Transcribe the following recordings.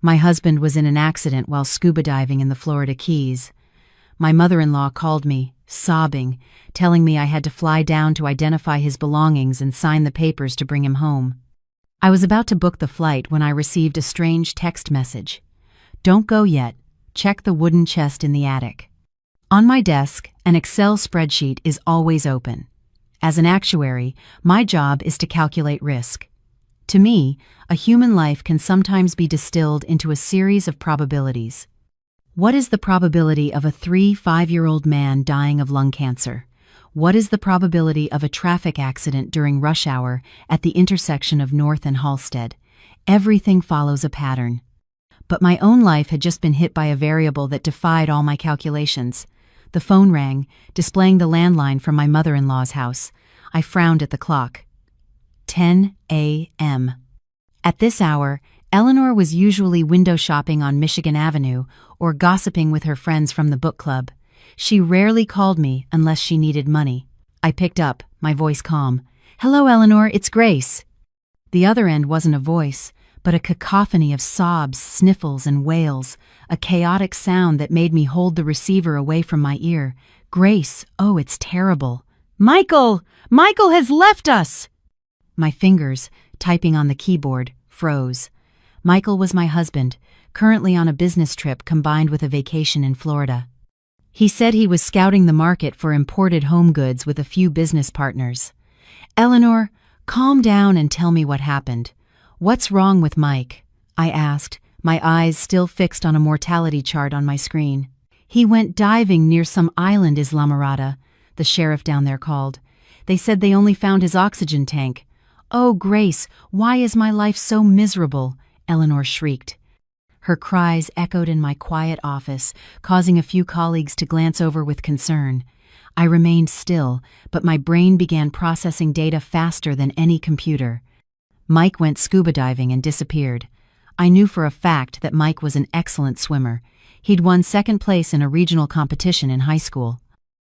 My husband was in an accident while scuba diving in the Florida Keys. My mother-in-law called me, sobbing, telling me I had to fly down to identify his belongings and sign the papers to bring him home. I was about to book the flight when I received a strange text message. "Don't go yet. Check the wooden chest in the attic." On my desk, an Excel spreadsheet is always open. As an actuary, my job is to calculate risk. To me, a human life can sometimes be distilled into a series of probabilities. What is the probability of a 5-year-old man dying of lung cancer? What is the probability of a traffic accident during rush hour at the intersection of North and Halsted? Everything follows a pattern. But my own life had just been hit by a variable that defied all my calculations. The phone rang, displaying the landline from my mother-in-law's house. I frowned at the clock. 10 a.m. At this hour, Eleanor was usually window shopping on Michigan Avenue or gossiping with her friends from the book club. She rarely called me unless she needed money. I picked up, my voice calm. "Hello, Eleanor, it's Grace." The other end wasn't a voice, but a cacophony of sobs, sniffles, and wails, a chaotic sound that made me hold the receiver away from my ear. "Grace, oh, it's terrible." "Michael! Michael has left us!" My fingers, typing on the keyboard, froze. Michael was my husband, currently on a business trip combined with a vacation in Florida. He said he was scouting the market for imported home goods with a few business partners. "Eleanor, calm down and tell me what happened. What's wrong with Mike?" I asked, my eyes still fixed on a mortality chart on my screen. "He went diving near some island, Islamorada," the sheriff down there called. "They said they only found his oxygen tank." "Oh, Grace, why is my life so miserable?" Eleanor shrieked. Her cries echoed in my quiet office, causing a few colleagues to glance over with concern. I remained still, but my brain began processing data faster than any computer. Mike went scuba diving and disappeared. I knew for a fact that Mike was an excellent swimmer. He'd won second place in a regional competition in high school.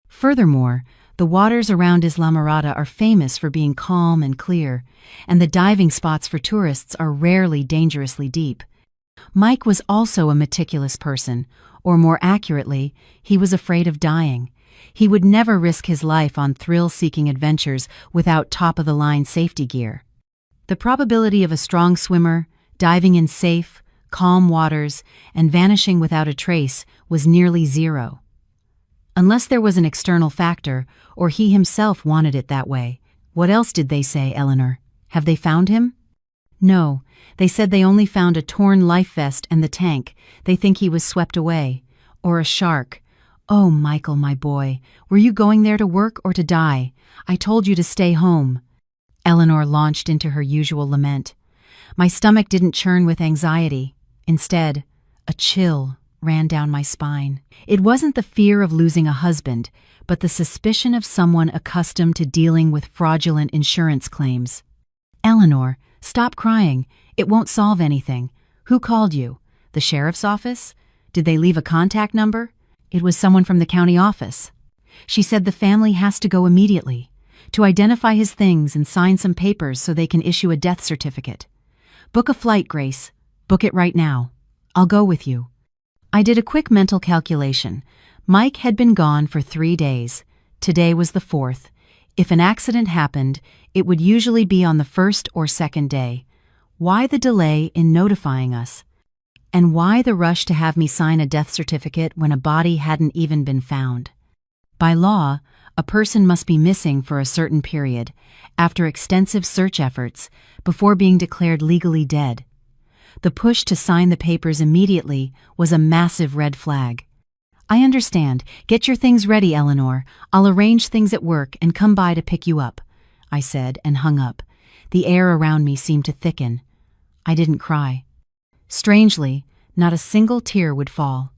Furthermore, the waters around Islamorada are famous for being calm and clear, and the diving spots for tourists are rarely dangerously deep. Mike was also a meticulous person, or more accurately, he was afraid of dying. He would never risk his life on thrill-seeking adventures without top-of-the-line safety gear. The probability of a strong swimmer, diving in safe, calm waters, and vanishing without a trace was nearly zero. Unless there was an external factor, or he himself wanted it that way. What else did they say, Eleanor? Have they found him? No, they said they only found a torn life vest and the tank. They think he was swept away. Or a shark. "Oh, Michael, my boy, were you going there to work or to die? I told you to stay home." Eleanor launched into her usual lament. My stomach didn't churn with anxiety. Instead, a chill ran down my spine. It wasn't the fear of losing a husband, but the suspicion of someone accustomed to dealing with fraudulent insurance claims. "Eleanor, stop crying. It won't solve anything. Who called you? The sheriff's office? Did they leave a contact number?" "It was someone from the county office. She said the family has to go immediately, to identify his things and sign some papers so they can issue a death certificate. Book a flight, Grace. Book it right now. I'll go with you." I did a quick mental calculation. Mike had been gone for 3 days. Today was the 4th. If an accident happened, it would usually be on the 1st or 2nd day. Why the delay in notifying us? And why the rush to have me sign a death certificate when a body hadn't even been found? By law, a person must be missing for a certain period, after extensive search efforts, before being declared legally dead. The push to sign the papers immediately was a massive red flag. "I understand. Get your things ready, Eleanor. I'll arrange things at work and come by to pick you up," I said and hung up. The air around me seemed to thicken. I didn't cry. Strangely, not a single tear would fall.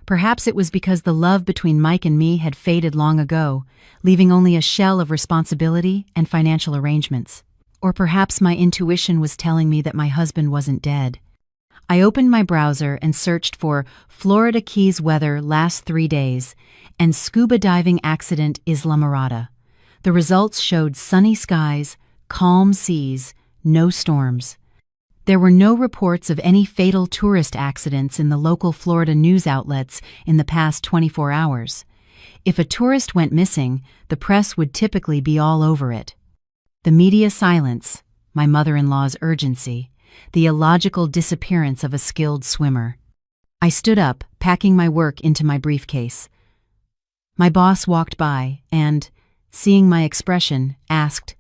Perhaps it was because the love between Mike and me had faded long ago, leaving only a shell of responsibility and financial arrangements. Or perhaps my intuition was telling me that my husband wasn't dead. I opened my browser and searched for Florida Keys weather last 3 days and scuba diving accident Islamorada. The results showed sunny skies, calm seas, no storms. There were no reports of any fatal tourist accidents in the local Florida news outlets in the past 24 hours. If a tourist went missing, the press would typically be all over it. The media silence, my mother-in-law's urgency, the illogical disappearance of a skilled swimmer. I stood up, packing my work into my briefcase. My boss walked by and, seeing my expression, asked,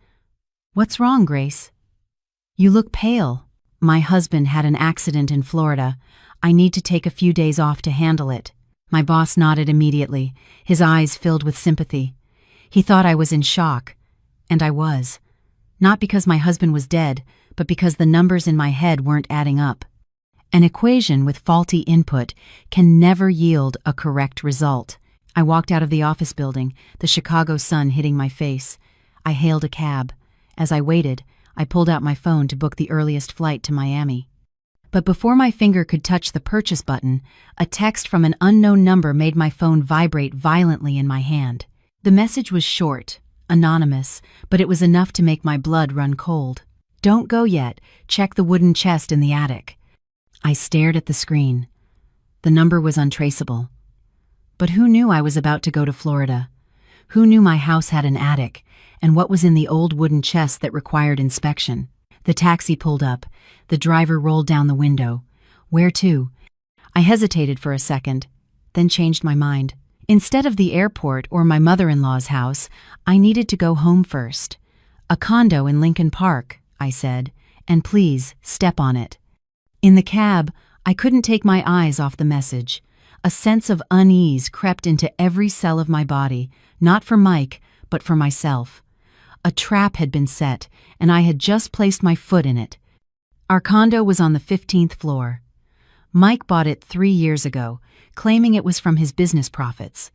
"What's wrong, Grace? You look pale." "My husband had an accident in Florida. I need to take a few days off to handle it." My boss nodded immediately, his eyes filled with sympathy. He thought I was in shock, and I was. Not because my husband was dead, but because the numbers in my head weren't adding up. An equation with faulty input can never yield a correct result. I walked out of the office building, the Chicago sun hitting my face. I hailed a cab. As I waited, I pulled out my phone to book the earliest flight to Miami. But before my finger could touch the purchase button, a text from an unknown number made my phone vibrate violently in my hand. The message was short, anonymous, but it was enough to make my blood run cold. "Don't go yet. Check the wooden chest in the attic." I stared at the screen. The number was untraceable. But who knew I was about to go to Florida? Who knew my house had an attic, and what was in the old wooden chest that required inspection? The taxi pulled up. The driver rolled down the window. "Where to?" I hesitated for a second, then changed my mind. Instead of the airport or my mother-in-law's house, I needed to go home first. "A condo in Lincoln Park," I said, "and please step on it." In the cab, I couldn't take my eyes off the message. A sense of unease crept into every cell of my body, not for Mike, but for myself. A trap had been set, and I had just placed my foot in it. Our condo was on the 15th floor. Mike bought it 3 years ago, claiming it was from his business profits.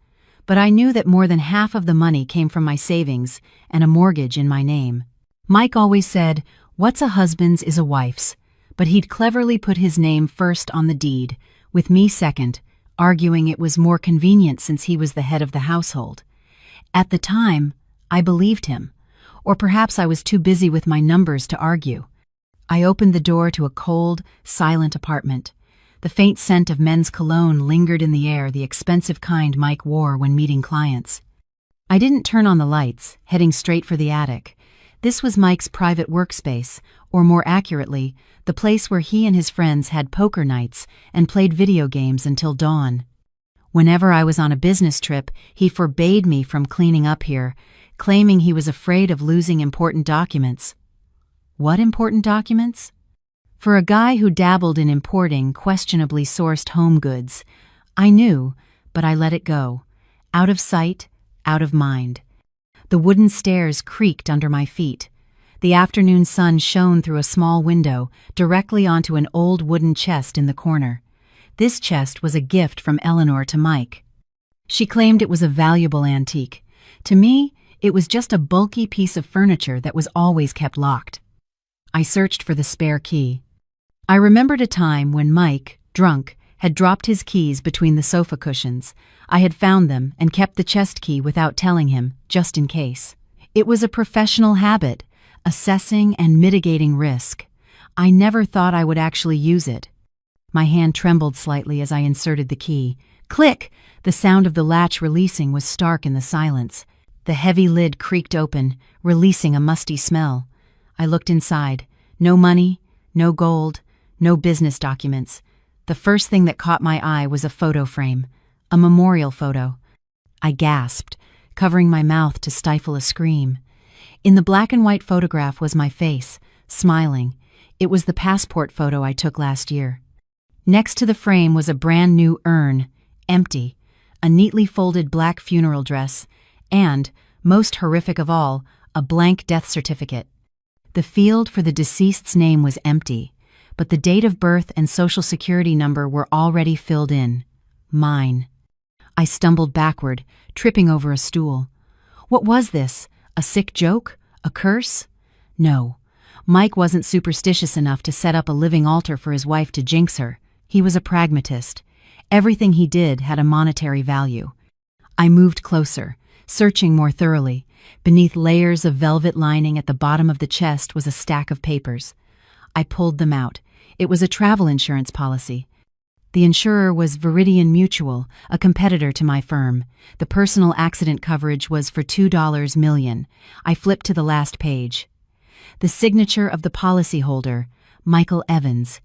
But I knew that more than half of the money came from my savings and a mortgage in my name. Mike always said, "What's a husband's is a wife's," but he'd cleverly put his name first on the deed, with me second, arguing it was more convenient since he was the head of the household. At the time, I believed him. Or perhaps I was too busy with my numbers to argue. I opened the door to a cold, silent apartment. The faint scent of men's cologne lingered in the air, the expensive kind Mike wore when meeting clients. I didn't turn on the lights, heading straight for the attic. This was Mike's private workspace, or more accurately, the place where he and his friends had poker nights and played video games until dawn. Whenever I was on a business trip, he forbade me from cleaning up here, claiming he was afraid of losing important documents. What important documents? For a guy who dabbled in importing questionably sourced home goods, I knew, but I let it go. Out of sight, out of mind. The wooden stairs creaked under my feet. The afternoon sun shone through a small window, directly onto an old wooden chest in the corner. This chest was a gift from Eleanor to Mike. She claimed it was a valuable antique. To me, it was just a bulky piece of furniture that was always kept locked. I searched for the spare key. I remembered a time when Mike, drunk, had dropped his keys between the sofa cushions. I had found them and kept the chest key without telling him, just in case. It was a professional habit, assessing and mitigating risk. I never thought I would actually use it. My hand trembled slightly as I inserted the key. Click! The sound of the latch releasing was stark in the silence. The heavy lid creaked open, releasing a musty smell. I looked inside. No money, no gold, no business documents. The first thing that caught my eye was a photo frame, a memorial photo. I gasped, covering my mouth to stifle a scream. In the black and white photograph was my face, smiling. It was the passport photo I took last year. Next to the frame was a brand new urn, empty, a neatly folded black funeral dress, and, most horrific of all, a blank death certificate. The field for the deceased's name was empty, but the date of birth and social security number were already filled in. Mine. I stumbled backward, tripping over a stool. What was this? A sick joke? A curse? No. Mike wasn't superstitious enough to set up a living altar for his wife to jinx her. He was a pragmatist. Everything he did had a monetary value. I moved closer, searching more thoroughly. Beneath layers of velvet lining at the bottom of the chest was a stack of papers. I pulled them out. It was a travel insurance policy. The insurer was Veridian Mutual, a competitor to my firm. The personal accident coverage was for $2 million. I flipped to the last page. The signature of the policyholder, Michael Evans.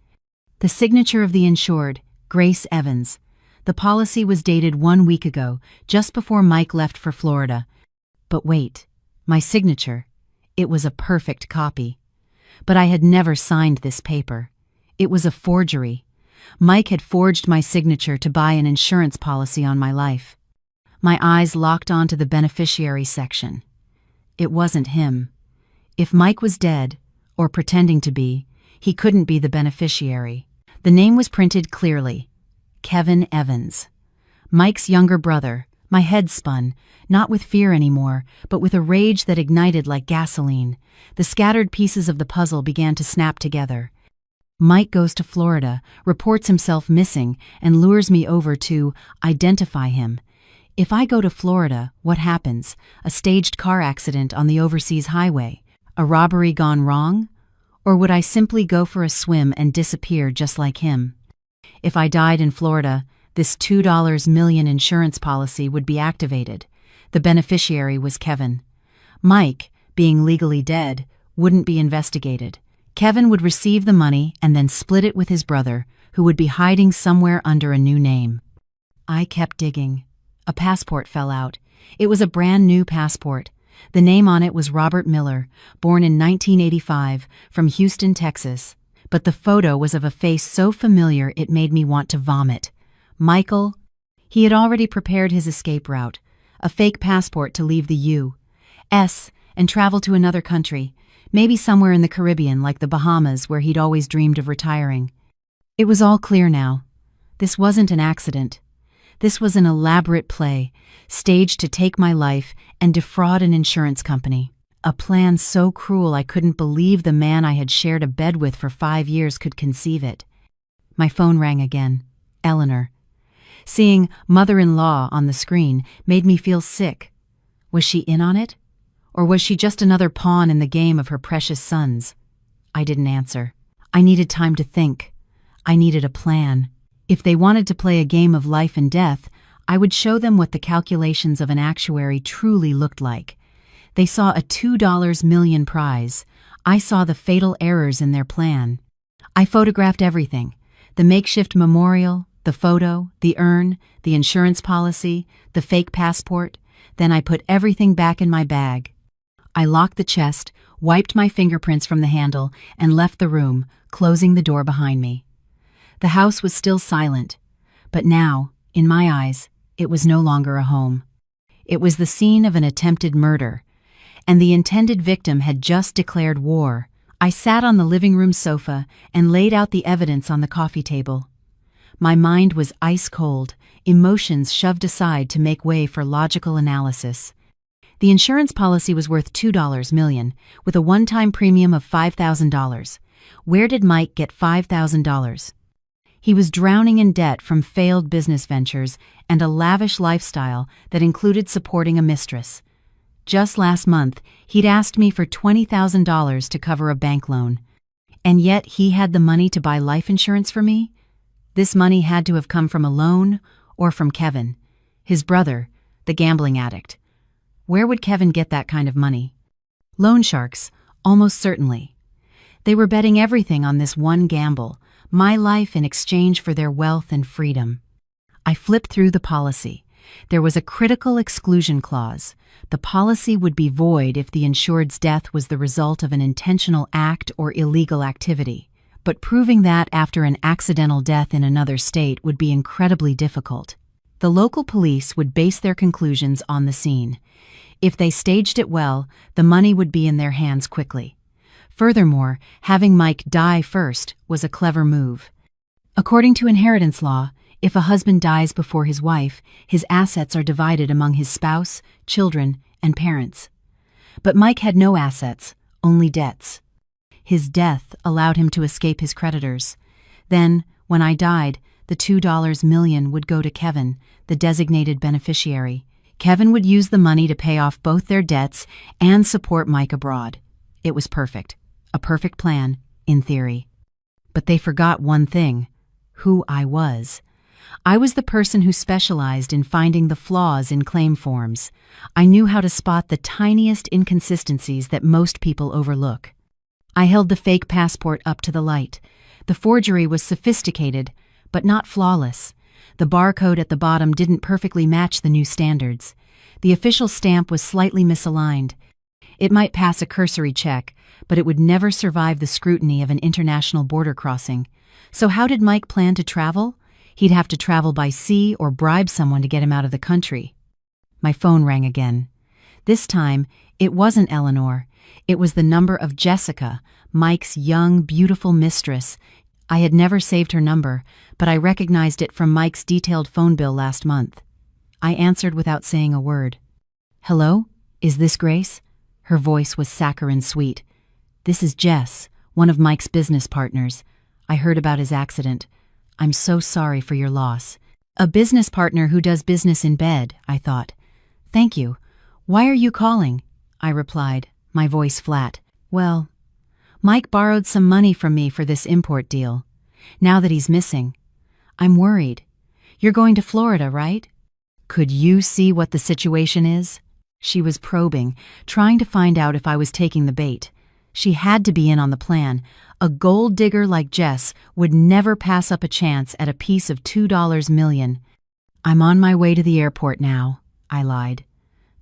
The signature of the insured, Grace Evans. The policy was dated 1 week ago, just before Mike left for Florida. But wait, my signature. It was a perfect copy. But I had never signed this paper. It was a forgery. Mike had forged my signature to buy an insurance policy on my life. My eyes locked onto the beneficiary section. It wasn't him. If Mike was dead, or pretending to be, he couldn't be the beneficiary. The name was printed clearly. Kevin Evans. Mike's younger brother. My head spun, not with fear anymore, but with a rage that ignited like gasoline. The scattered pieces of the puzzle began to snap together. Mike goes to Florida, reports himself missing, and lures me over to identify him. If I go to Florida, what happens? A staged car accident on the overseas highway? A robbery gone wrong? Or would I simply go for a swim and disappear just like him? If I died in Florida, this $2 million insurance policy would be activated. The beneficiary was Kevin. Mike, being legally dead, wouldn't be investigated. Kevin would receive the money and then split it with his brother, who would be hiding somewhere under a new name. I kept digging. A passport fell out. It was a brand new passport. The name on it was Robert Miller, born in 1985, from Houston, Texas. But the photo was of a face so familiar it made me want to vomit. Michael. He had already prepared his escape route, a fake passport to leave the U.S. and travel to another country. Maybe somewhere in the Caribbean like the Bahamas where he'd always dreamed of retiring. It was all clear now. This wasn't an accident. This was an elaborate play, staged to take my life and defraud an insurance company. A plan so cruel I couldn't believe the man I had shared a bed with for 5 years could conceive it. My phone rang again. Eleanor. Seeing mother-in-law on the screen made me feel sick. Was she in on it? Or was she just another pawn in the game of her precious sons? I didn't answer. I needed time to think. I needed a plan. If they wanted to play a game of life and death, I would show them what the calculations of an actuary truly looked like. They saw a $2 million prize. I saw the fatal errors in their plan. I photographed everything. The makeshift memorial, the photo, the urn, the insurance policy, the fake passport. Then I put everything back in my bag. I locked the chest, wiped my fingerprints from the handle, and left the room, closing the door behind me. The house was still silent, but now, in my eyes, it was no longer a home. It was the scene of an attempted murder, and the intended victim had just declared war. I sat on the living room sofa and laid out the evidence on the coffee table. My mind was ice cold, emotions shoved aside to make way for logical analysis. The insurance policy was worth $2 million, with a one-time premium of $5,000. Where did Mike get $5,000? He was drowning in debt from failed business ventures and a lavish lifestyle that included supporting a mistress. Just last month, he'd asked me for $20,000 to cover a bank loan. And yet he had the money to buy life insurance for me? This money had to have come from a loan or from Kevin, his brother, the gambling addict. Where would Kevin get that kind of money? Loan sharks, almost certainly. They were betting everything on this one gamble, my life in exchange for their wealth and freedom. I flipped through the policy. There was a critical exclusion clause. The policy would be void if the insured's death was the result of an intentional act or illegal activity. But proving that after an accidental death in another state would be incredibly difficult. The local police would base their conclusions on the scene. If they staged it well, the money would be in their hands quickly. Furthermore, having Mike die first was a clever move. According to inheritance law, if a husband dies before his wife, his assets are divided among his spouse, children, and parents. But Mike had no assets, only debts. His death allowed him to escape his creditors. Then, when I died, the $2 million would go to Kevin, the designated beneficiary. Kevin would use the money to pay off both their debts and support Mike abroad. It was perfect. A perfect plan, in theory. But they forgot one thing: who I was. I was the person who specialized in finding the flaws in claim forms. I knew how to spot the tiniest inconsistencies that most people overlook. I held the fake passport up to the light. The forgery was sophisticated, but not flawless. The barcode at the bottom didn't perfectly match the new standards. The official stamp was slightly misaligned. It might pass a cursory check, but it would never survive the scrutiny of an international border crossing. So how did Mike plan to travel? He'd have to travel by sea or bribe someone to get him out of the country. My phone rang again. This time, it wasn't Eleanor. It was the number of Jessica, Mike's young, beautiful mistress. I had never saved her number, but I recognized it from Mike's detailed phone bill last month. I answered without saying a word. "Hello? Is this Grace?" Her voice was saccharine sweet. "This is Jess, one of Mike's business partners. I heard about his accident. I'm so sorry for your loss." A business partner who does business in bed, I thought. "Thank you. Why are you calling?" I replied, my voice flat. "Well, Mike borrowed some money from me for this import deal. Now that he's missing, I'm worried. You're going to Florida, right? Could you see what the situation is?" She was probing, trying to find out if I was taking the bait. She had to be in on the plan. A gold digger like Jess would never pass up a chance at a piece of $2 million. "I'm on my way to the airport now," I lied.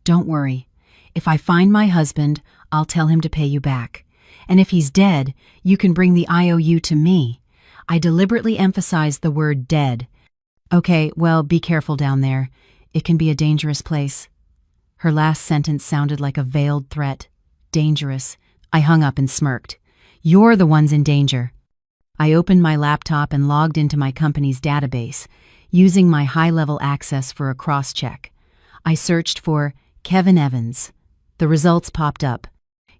"Don't worry. If I find my husband, I'll tell him to pay you back. And if he's dead, you can bring the IOU to me." I deliberately emphasized the word dead. "Okay, well, be careful down there. It can be a dangerous place." Her last sentence sounded like a veiled threat. Dangerous. I hung up and smirked. "You're the ones in danger." I opened my laptop and logged into my company's database, using my high-level access for a cross-check. I searched for Kevin Evans. The results popped up.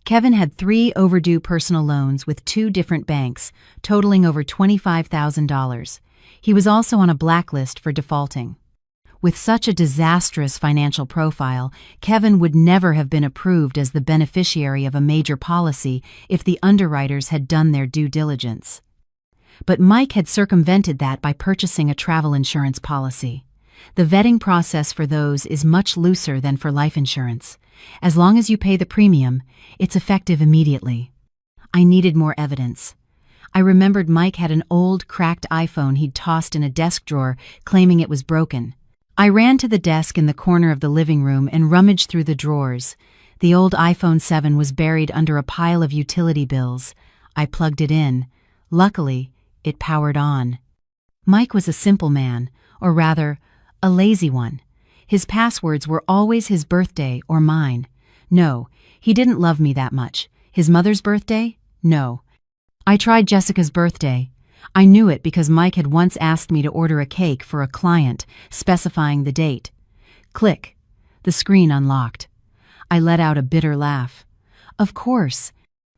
Kevin had 3 overdue personal loans with 2 different banks, totaling over $25,000. He was also on a blacklist for defaulting. With such a disastrous financial profile, Kevin would never have been approved as the beneficiary of a major policy if the underwriters had done their due diligence. But Mike had circumvented that by purchasing a travel insurance policy. The vetting process for those is much looser than for life insurance. As long as you pay the premium, it's effective immediately. I needed more evidence. I remembered Mike had an old, cracked iPhone he'd tossed in a desk drawer, claiming it was broken. I ran to the desk in the corner of the living room and rummaged through the drawers. The old iPhone 7 was buried under a pile of utility bills. I plugged it in. Luckily, it powered on. Mike was a simple man, or rather, a lazy one. His passwords were always his birthday or mine. No, he didn't love me that much. His mother's birthday? No. I tried Jessica's birthday. I knew it because Mike had once asked me to order a cake for a client, specifying the date. Click. The screen unlocked. I let out a bitter laugh. Of course.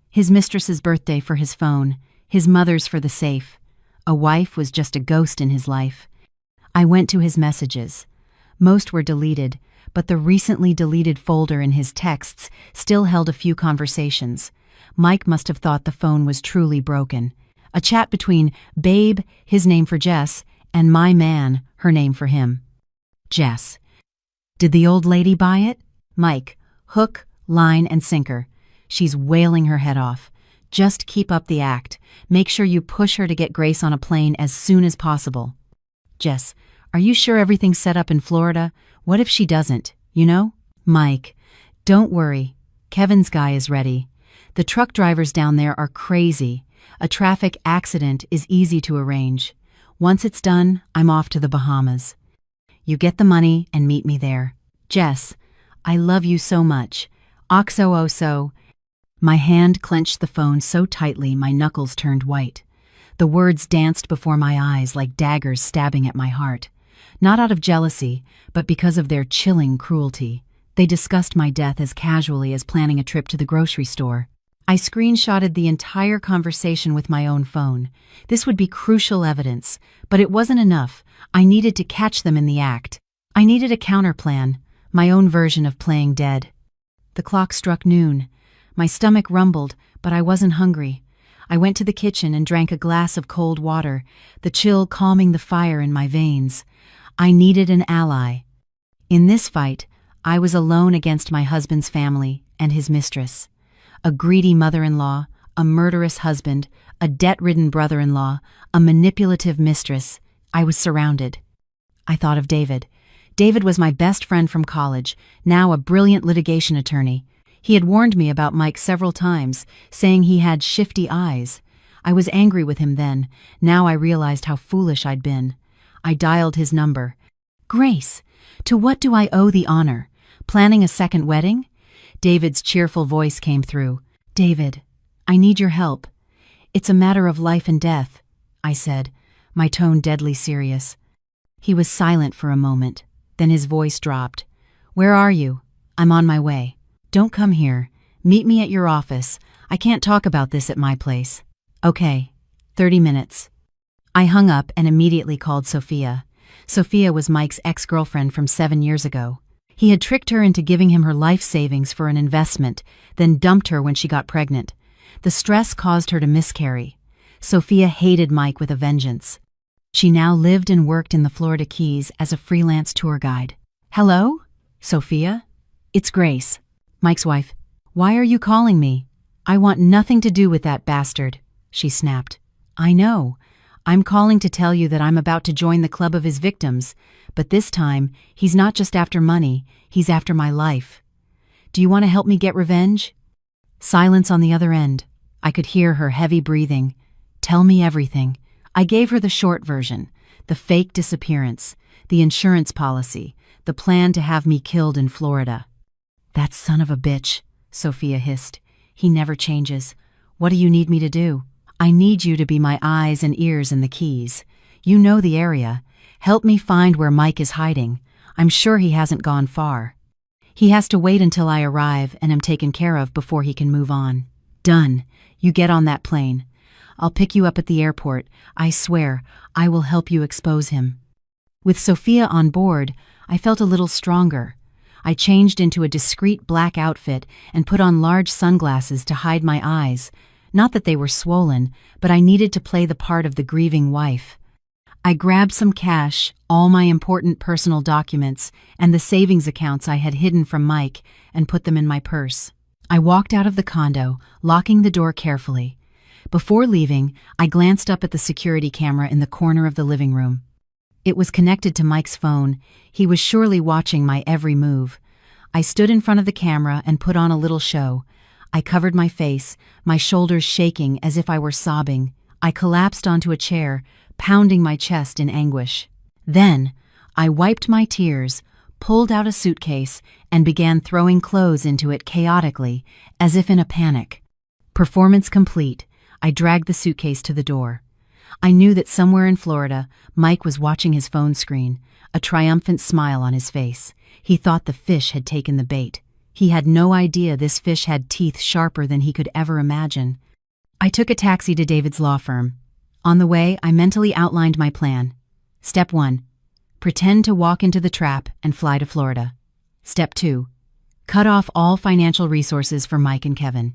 His mistress's birthday for his phone, his mother's for the safe. A wife was just a ghost in his life. I went to his messages. Most were deleted, but the recently deleted folder in his texts still held a few conversations. Mike must have thought the phone was truly broken. A chat between Babe, his name for Jess, and my man, her name for him. Jess. Did the old lady buy it? Mike. Hook, line, and sinker. She's wailing her head off. Just keep up the act. Make sure you push her to get Grace on a plane as soon as possible. Jess. Are you sure everything's set up in Florida? What if she doesn't, you know? Mike. Don't worry. Kevin's guy is ready. The truck drivers down there are crazy. A traffic accident is easy to arrange. Once it's done, I'm off to the Bahamas. You get the money and meet me there. Jess, I love you so much. Oxo oso. My hand clenched the phone so tightly my knuckles turned white. The words danced before my eyes like daggers stabbing at my heart. Not out of jealousy, but because of their chilling cruelty. They discussed my death as casually as planning a trip to the grocery store. I screenshotted the entire conversation with my own phone. This would be crucial evidence, but it wasn't enough. I needed to catch them in the act. I needed a counterplan, my own version of playing dead. The clock struck noon. My stomach rumbled, but I wasn't hungry. I went to the kitchen and drank a glass of cold water, the chill calming the fire in my veins. I needed an ally. In this fight, I was alone against my husband's family and his mistress. A greedy mother-in-law, a murderous husband, a debt-ridden brother-in-law, a manipulative mistress. I was surrounded. I thought of David. David was my best friend from college, now a brilliant litigation attorney. He had warned me about Mike several times, saying he had shifty eyes. I was angry with him then. Now I realized how foolish I'd been. I dialed his number. "Grace, to what do I owe the honor? Planning a second wedding?" David's cheerful voice came through. "David, I need your help. It's a matter of life and death," I said, my tone deadly serious. He was silent for a moment. Then his voice dropped. "Where are you? I'm on my way. Don't come here. Meet me at your office. I can't talk about this at my place." "Okay, 30 minutes. I hung up and immediately called Sophia. Sophia was Mike's ex-girlfriend from 7 years ago. He had tricked her into giving him her life savings for an investment, then dumped her when she got pregnant. The stress caused her to miscarry. Sophia hated Mike with a vengeance. She now lived and worked in the Florida Keys as a freelance tour guide. "Hello? Sophia? It's Grace, Mike's wife. Why are you calling me? I want nothing to do with that bastard," she snapped. "I know. I'm calling to tell you that I'm about to join the club of his victims, but this time, he's not just after money, he's after my life. Do you want to help me get revenge?" Silence on the other end. I could hear her heavy breathing. "Tell me everything." I gave her the short version, the fake disappearance, the insurance policy, the plan to have me killed in Florida. "That son of a bitch," Sophia hissed. "He never changes. What do you need me to do?" "I need you to be my eyes and ears in the Keys. You know the area. Help me find where Mike is hiding. I'm sure he hasn't gone far. He has to wait until I arrive and am taken care of before he can move on." "Done. You get on that plane. I'll pick you up at the airport. I swear, I will help you expose him." With Sophia on board, I felt a little stronger. I changed into a discreet black outfit and put on large sunglasses to hide my eyes. Not that they were swollen, but I needed to play the part of the grieving wife. I grabbed some cash, all my important personal documents, and the savings accounts I had hidden from Mike, and put them in my purse. I walked out of the condo, locking the door carefully. Before leaving, I glanced up at the security camera in the corner of the living room. It was connected to Mike's phone. He was surely watching my every move. I stood in front of the camera and put on a little show. I covered my face, my shoulders shaking as if I were sobbing. I collapsed onto a chair, pounding my chest in anguish. Then, I wiped my tears, pulled out a suitcase, and began throwing clothes into it chaotically, as if in a panic. Performance complete. I dragged the suitcase to the door. I knew that somewhere in Florida, Mike was watching his phone screen, a triumphant smile on his face. He thought the fish had taken the bait. He had no idea this fish had teeth sharper than he could ever imagine. I took a taxi to David's law firm. On the way, I mentally outlined my plan. Step 1. Pretend to walk into the trap and fly to Florida. Step 2. Cut off all financial resources for Mike and Kevin.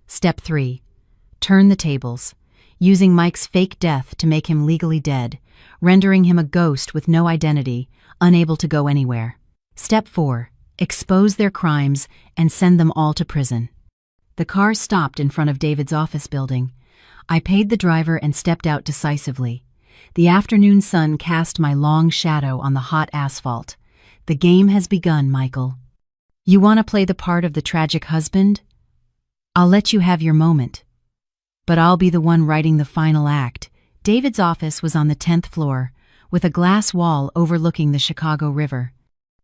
Step 3. Turn the tables, using Mike's fake death to make him legally dead, rendering him a ghost with no identity, unable to go anywhere. Step 4. Expose their crimes and send them all to prison. The car stopped in front of David's office building. I paid the driver and stepped out decisively. The afternoon sun cast my long shadow on the hot asphalt. The game has begun, Michael. You want to play the part of the tragic husband? I'll let you have your moment. But I'll be the one writing the final act. David's office was on the 10th floor, with a glass wall overlooking the Chicago River.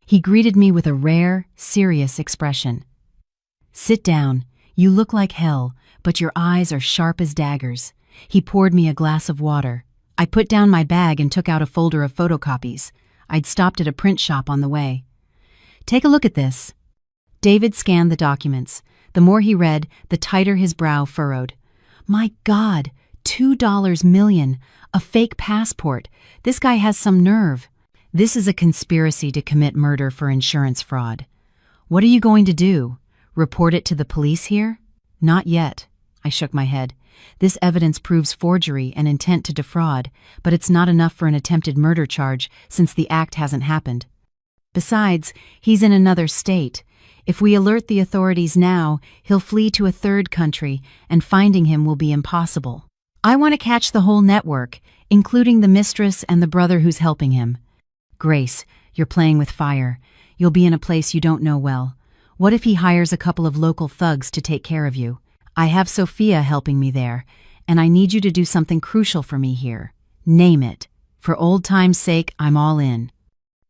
He greeted me with a rare, serious expression. "Sit down. You look like hell, but your eyes are sharp as daggers." He poured me a glass of water. I put down my bag and took out a folder of photocopies. I'd stopped at a print shop on the way. "Take a look at this." David scanned the documents. The more he read, the tighter his brow furrowed. "My God, $2 million, a fake passport. This guy has some nerve. This is a conspiracy to commit murder for insurance fraud. What are you going to do? Report it to the police here?" "Not yet." I shook my head. This evidence proves forgery and intent to defraud, but it's not enough for an attempted murder charge since the act hasn't happened. Besides, he's in another state. If we alert the authorities now, he'll flee to a third country, and finding him will be impossible. I want to catch the whole network, including the mistress and the brother who's helping him. Grace, you're playing with fire. You'll be in a place you don't know well. What if he hires a couple of local thugs to take care of you? I have Sophia helping me there, and I need you to do something crucial for me here. Name it. For old time's sake, I'm all in.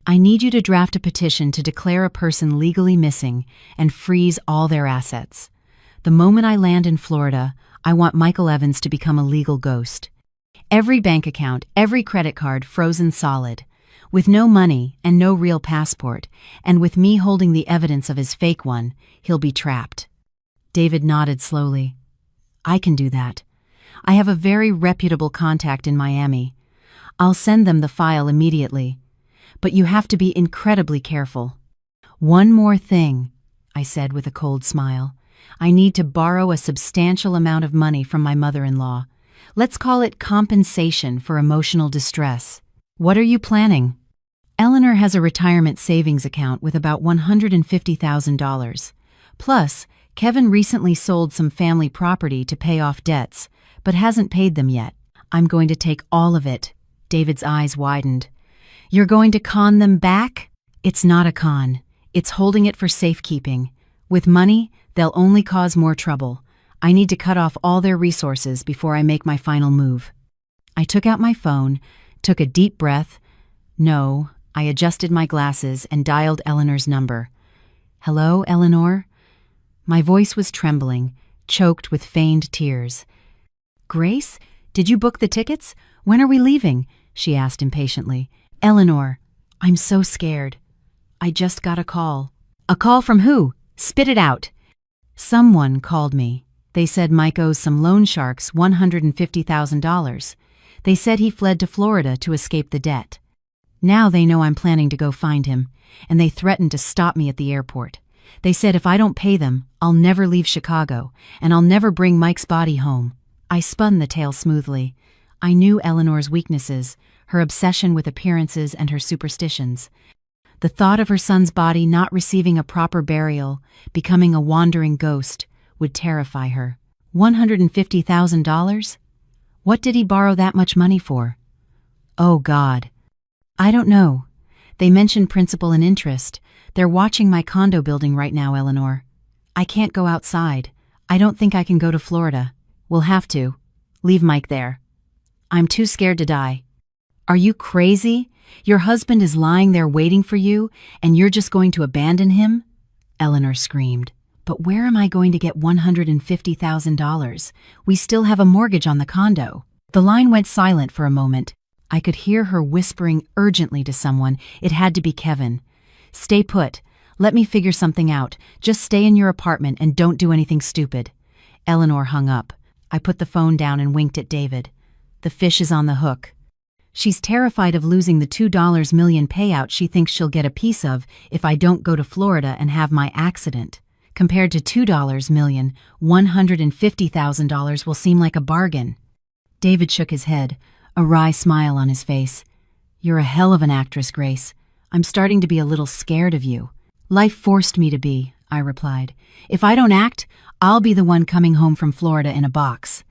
I need you to draft a petition to declare a person legally missing and freeze all their assets. The moment I land in Florida, I want Michael Evans to become a legal ghost. Every bank account, every credit card frozen solid. With no money and no real passport, and with me holding the evidence of his fake one, he'll be trapped. David nodded slowly. I can do that. I have a very reputable contact in Miami. I'll send them the file immediately. But you have to be incredibly careful. One more thing, I said with a cold smile. I need to borrow a substantial amount of money from my mother-in-law. Let's call it compensation for emotional distress. What are you planning? Eleanor has a retirement savings account with about $150,000. Plus, Kevin recently sold some family property to pay off debts, but hasn't paid them yet. I'm going to take all of it. David's eyes widened. You're going to con them back? It's not a con. It's holding it for safekeeping. With money, they'll only cause more trouble. I need to cut off all their resources before I make my final move. I took out my phone, took a deep breath. No, I adjusted my glasses and dialed Eleanor's number. Hello, Eleanor? My voice was trembling, choked with feigned tears. Grace, did you book the tickets? When are we leaving? She asked impatiently. Eleanor, I'm so scared. I just got a call. A call from who? Spit it out. Someone called me. They said Mike owes some loan sharks $150,000. They said he fled to Florida to escape the debt. Now they know I'm planning to go find him, and they threatened to stop me at the airport. They said if I don't pay them, I'll never leave Chicago, and I'll never bring Mike's body home. I spun the tale smoothly. I knew Eleanor's weaknesses, her obsession with appearances and her superstitions. The thought of her son's body not receiving a proper burial, becoming a wandering ghost, would terrify her. $150,000? What did he borrow that much money for? Oh, God. I don't know. They mentioned principal and interest. They're watching my condo building right now, Eleanor. I can't go outside. I don't think I can go to Florida. We'll have to. Leave Mike there. I'm too scared to die. Are you crazy? Your husband is lying there waiting for you, and you're just going to abandon him? Eleanor screamed. But where am I going to get $150,000? We still have a mortgage on the condo. The line went silent for a moment. I could hear her whispering urgently to someone. It had to be Kevin. Stay put. Let me figure something out. Just stay in your apartment and don't do anything stupid. Eleanor hung up. I put the phone down and winked at David. The fish is on the hook. She's terrified of losing the $2 million payout she thinks she'll get a piece of if I don't go to Florida and have my accident. Compared to $2 million, $150,000 will seem like a bargain. David shook his head, a wry smile on his face. You're a hell of an actress, Grace. I'm starting to be a little scared of you. Life forced me to be, I replied. If I don't act, I'll be the one coming home from Florida in a box.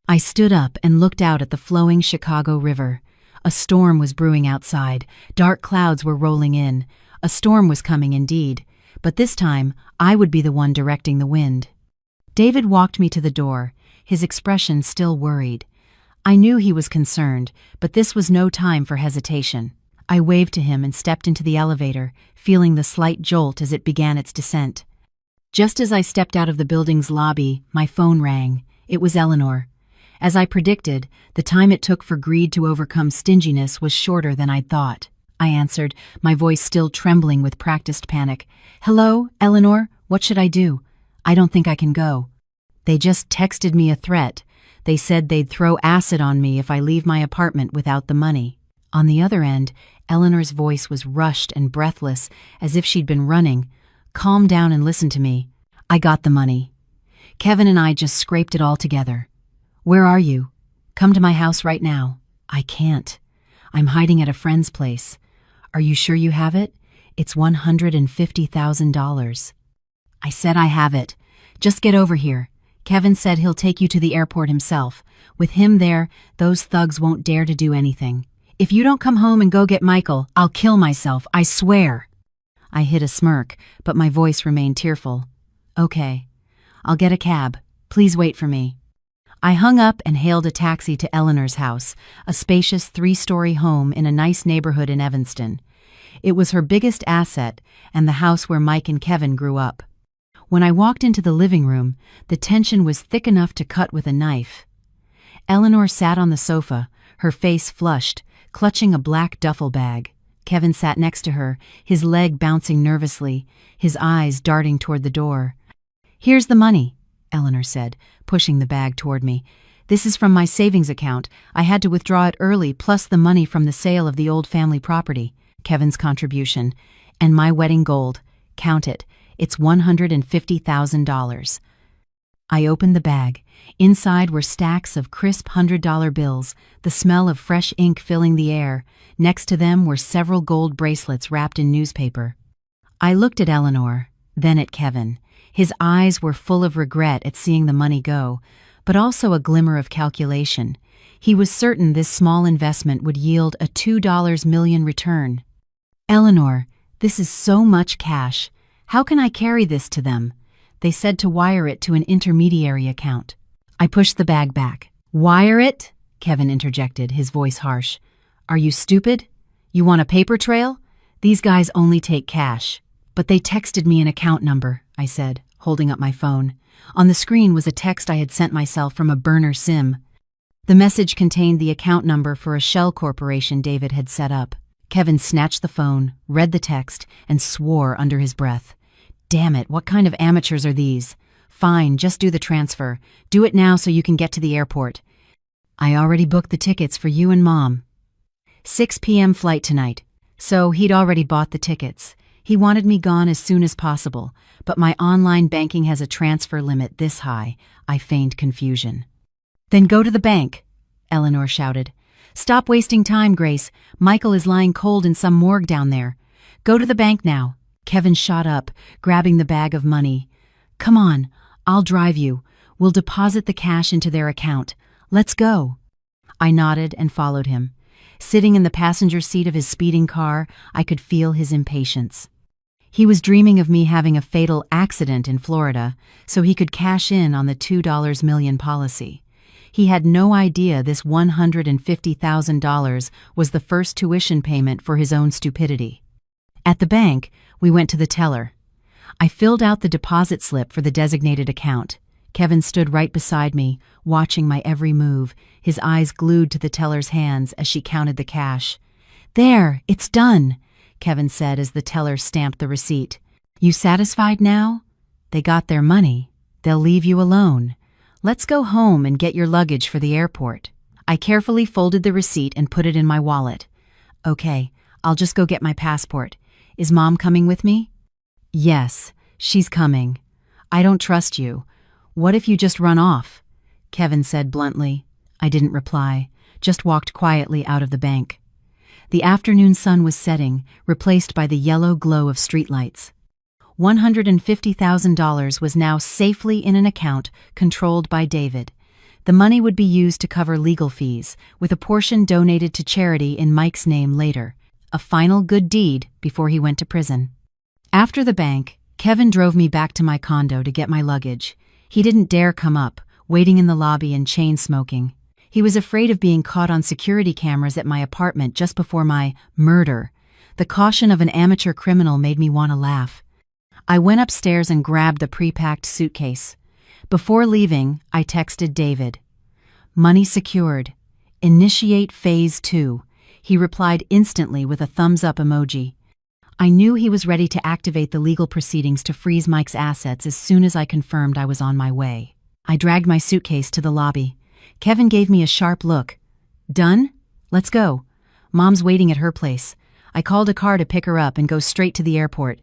I stood up and looked out at the flowing Chicago River. A storm was brewing outside. Dark clouds were rolling in. A storm was coming indeed, but this time I would be the one directing the wind. David walked me to the door, his expression still worried. I knew he was concerned, but this was no time for hesitation. I waved to him and stepped into the elevator, feeling the slight jolt as it began its descent. Just as I stepped out of the building's lobby, my phone rang. It was Eleanor. As I predicted, the time it took for greed to overcome stinginess was shorter than I'd thought. I answered, my voice still trembling with practiced panic. Hello, Eleanor, what should I do? I don't think I can go. They just texted me a threat. They said they'd throw acid on me if I leave my apartment without the money. On the other end, Eleanor's voice was rushed and breathless, as if she'd been running. Calm down and listen to me. I got the money. Kevin and I just scraped it all together. Where are you? Come to my house right now. I can't. I'm hiding at a friend's place. Are you sure you have it? It's $150,000. I said I have it. Just get over here. Kevin said he'll take you to the airport himself. With him there, those thugs won't dare to do anything. If you don't come home and go get Michael, I'll kill myself, I swear. I hid a smirk, but my voice remained tearful. Okay. I'll get a cab. Please wait for me. I hung up and hailed a taxi to Eleanor's house, a spacious 3-story home in a nice neighborhood in Evanston. It was her biggest asset and the house where Mike and Kevin grew up. When I walked into the living room, the tension was thick enough to cut with a knife. Eleanor sat on the sofa, her face flushed, clutching a black duffel bag. Kevin sat next to her, his leg bouncing nervously, his eyes darting toward the door. "Here's the money," Eleanor said, pushing the bag toward me. "This is from my savings account. I had to withdraw it early, plus the money from the sale of the old family property." Kevin's contribution. "And my wedding gold. Count it. It's $150,000. I opened the bag. Inside were stacks of crisp $100 bills, the smell of fresh ink filling the air. Next to them were several gold bracelets wrapped in newspaper. I looked at Eleanor, then at Kevin. His eyes were full of regret at seeing the money go, but also a glimmer of calculation. He was certain this small investment would yield a $2 million return. "Eleanor, this is so much cash. How can I carry this to them?" They said to wire it to an intermediary account. I pushed the bag back. "Wire it?" Kevin interjected, his voice harsh. "Are you stupid? You want a paper trail? These guys only take cash." "But they texted me an account number," I said, holding up my phone. On the screen was a text I had sent myself from a burner SIM. The message contained the account number for a shell corporation David had set up. Kevin snatched the phone, read the text, and swore under his breath. "Damn it, what kind of amateurs are these? Fine, just do the transfer. Do it now so you can get to the airport. I already booked the tickets for you and Mom. 6 p.m. flight tonight." So he'd already bought the tickets. He wanted me gone as soon as possible, but my online banking has a transfer limit this high. I feigned confusion. "Then go to the bank," Eleanor shouted. "Stop wasting time, Grace. Michael is lying cold in some morgue down there. Go to the bank now." Kevin shot up, grabbing the bag of money. "Come on, I'll drive you. We'll deposit the cash into their account. Let's go." I nodded and followed him. Sitting in the passenger seat of his speeding car, I could feel his impatience. He was dreaming of me having a fatal accident in Florida so he could cash in on the $2 million policy. He had no idea this $150,000 was the first tuition payment for his own stupidity. At the bank, we went to the teller. I filled out the deposit slip for the designated account. Kevin stood right beside me, watching my every move, his eyes glued to the teller's hands as she counted the cash. "There, it's done," Kevin said as the teller stamped the receipt. "You satisfied now? They got their money. They'll leave you alone. Let's go home and get your luggage for the airport." I carefully folded the receipt and put it in my wallet. "Okay, I'll just go get my passport. Is Mom coming with me?" "Yes, she's coming. I don't trust you. What if you just run off?" Kevin said bluntly. I didn't reply, just walked quietly out of the bank. The afternoon sun was setting, replaced by the yellow glow of streetlights. $150,000 was now safely in an account controlled by David. The money would be used to cover legal fees, with a portion donated to charity in Mike's name later. A final good deed before he went to prison. After the bank, Kevin drove me back to my condo to get my luggage. He didn't dare come up, waiting in the lobby and chain smoking. He was afraid of being caught on security cameras at my apartment just before my murder. The caution of an amateur criminal made me want to laugh. I went upstairs and grabbed the pre-packed suitcase. Before leaving, I texted David. "Money secured. Initiate phase 2. He replied instantly with a thumbs-up emoji. I knew he was ready to activate the legal proceedings to freeze Mike's assets as soon as I confirmed I was on my way. I dragged my suitcase to the lobby. Kevin gave me a sharp look. "Done? Let's go. Mom's waiting at her place. I called a car to pick her up and go straight to the airport."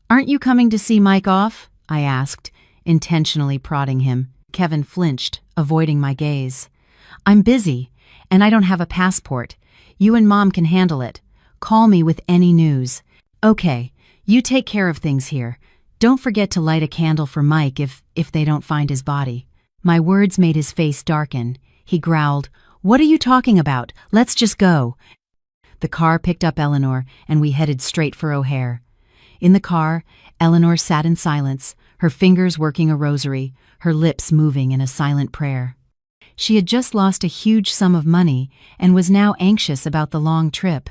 "Aren't you coming to see Mike off?" I asked, intentionally prodding him. Kevin flinched, avoiding my gaze. "I'm busy, and I don't have a passport. You and Mom can handle it. Call me with any news." "Okay, you take care of things here. Don't forget to light a candle for Mike if they don't find his body." My words made his face darken. He growled, "What are you talking about? Let's just go." The car picked up Eleanor, and we headed straight for O'Hare. In the car, Eleanor sat in silence, her fingers working a rosary, her lips moving in a silent prayer. She had just lost a huge sum of money and was now anxious about the long trip.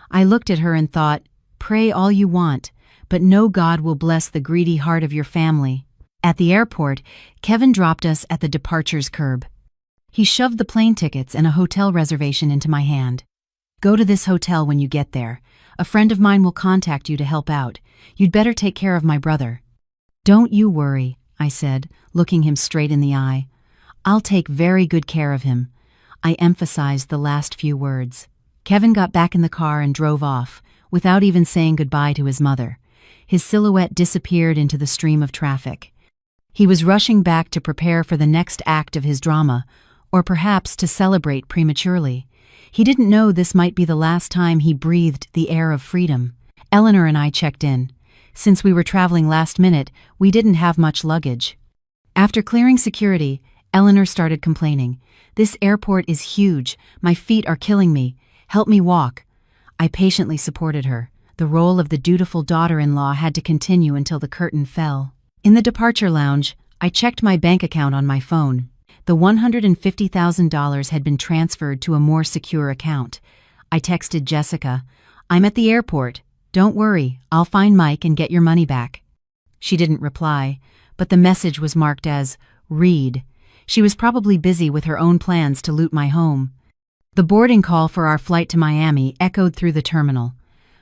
I looked at her and thought, pray all you want, but no God will bless the greedy heart of your family. At the airport, Kevin dropped us at the departures curb. He shoved the plane tickets and a hotel reservation into my hand. "Go to this hotel when you get there. A friend of mine will contact you to help out. You'd better take care of my brother." "Don't you worry," I said, looking him straight in the eye. "I'll take very good care of him." I emphasized the last few words. Kevin got back in the car and drove off, without even saying goodbye to his mother. His silhouette disappeared into the stream of traffic. He was rushing back to prepare for the next act of his drama, or perhaps to celebrate prematurely. He didn't know this might be the last time he breathed the air of freedom. Eleanor and I checked in. Since we were traveling last minute, we didn't have much luggage. After clearing security, Eleanor started complaining. "This airport is huge. My feet are killing me. Help me walk." I patiently supported her. The role of the dutiful daughter-in-law had to continue until the curtain fell. In the departure lounge, I checked my bank account on my phone. The $150,000 had been transferred to a more secure account. I texted Jessica, "I'm at the airport. Don't worry, I'll find Mike and get your money back." She didn't reply, but the message was marked as "Read." She was probably busy with her own plans to loot my home. The boarding call for our flight to Miami echoed through the terminal.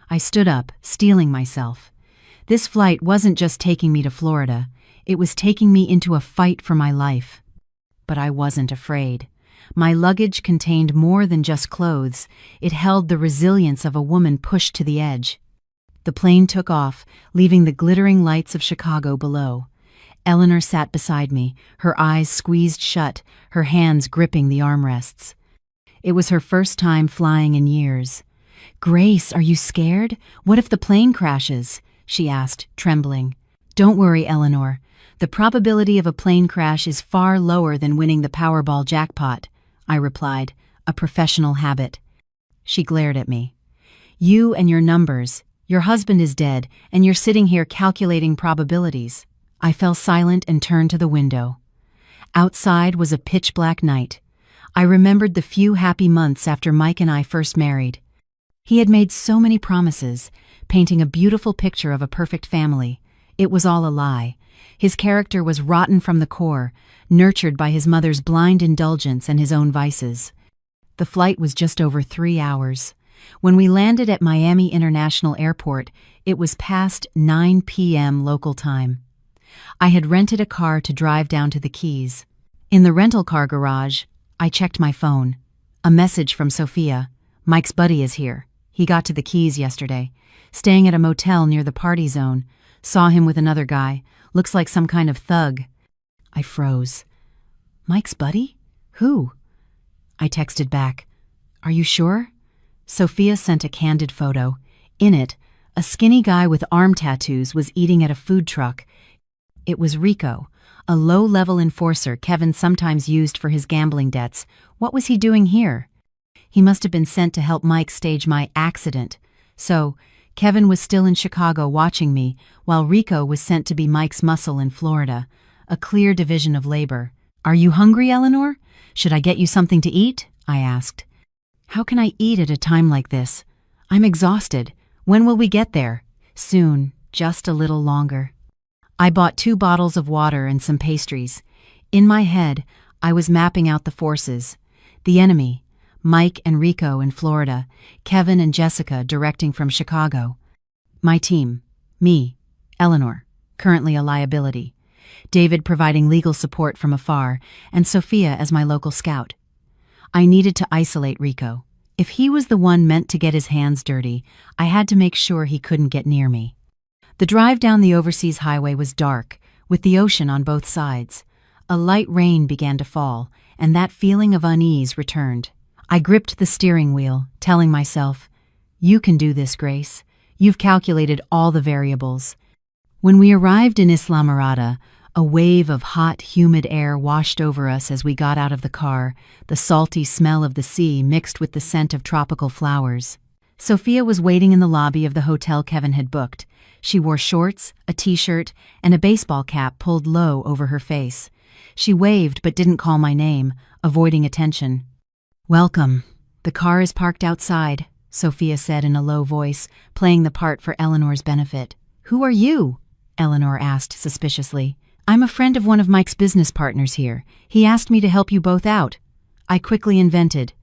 I stood up, steeling myself. This flight wasn't just taking me to Florida, it was taking me into a fight for my life. But I wasn't afraid. My luggage contained more than just clothes. It held the resilience of a woman pushed to the edge. The plane took off, leaving the glittering lights of Chicago below. Eleanor sat beside me, her eyes squeezed shut, her hands gripping the armrests. It was her first time flying in years. "Grace, are you scared? What if the plane crashes?" she asked, trembling. "Don't worry, Eleanor. The probability of a plane crash is far lower than winning the Powerball jackpot," I replied, a professional habit. She glared at me. "You and your numbers. Your husband is dead, and you're sitting here calculating probabilities." I fell silent and turned to the window. Outside was a pitch-black night. I remembered the few happy months after Mike and I first married. He had made so many promises, painting a beautiful picture of a perfect family. It was all a lie. His character was rotten from the core, nurtured by his mother's blind indulgence and his own vices. The flight was just over 3 hours. When we landed at Miami International Airport, it was past 9 p.m. local time. I had rented a car to drive down to the Keys. In the rental car garage, I checked my phone. A message from Sophia. "Mike's buddy is here. He got to the Keys yesterday. Staying at a motel near the party zone. Saw him with another guy. Looks like some kind of thug." I froze. "Mike's buddy? Who?" I texted back. "Are you sure?" Sophia sent a candid photo. In it, a skinny guy with arm tattoos was eating at a food truck. It was Rico, a low-level enforcer Kevin sometimes used for his gambling debts. What was he doing here? He must have been sent to help Mike stage my accident. So, Kevin was still in Chicago watching me, while Rico was sent to be Mike's muscle in Florida. A clear division of labor. "Are you hungry, Eleanor? Should I get you something to eat?" I asked. "How can I eat at a time like this? I'm exhausted. When will we get there?" "Soon, just a little longer." I bought 2 bottles of water and some pastries. In my head, I was mapping out the forces. The enemy, Mike and Rico in Florida, Kevin and Jessica directing from Chicago. My team, me, Eleanor, currently a liability. David providing legal support from afar, and Sophia as my local scout. I needed to isolate Rico. If he was the one meant to get his hands dirty, I had to make sure he couldn't get near me. The drive down the overseas highway was dark, with the ocean on both sides. A light rain began to fall, and that feeling of unease returned. I gripped the steering wheel, telling myself, "You can do this, Grace. You've calculated all the variables." When we arrived in Islamorada, a wave of hot, humid air washed over us as we got out of the car, the salty smell of the sea mixed with the scent of tropical flowers. Sophia was waiting in the lobby of the hotel Kevin had booked. She wore shorts, a t-shirt, and a baseball cap pulled low over her face. She waved but didn't call my name, avoiding attention. "Welcome. The car is parked outside," Sophia said in a low voice, playing the part for Eleanor's benefit. "Who are you?" Eleanor asked suspiciously. "I'm a friend of one of Mike's business partners here. He asked me to help you both out." I quickly invented.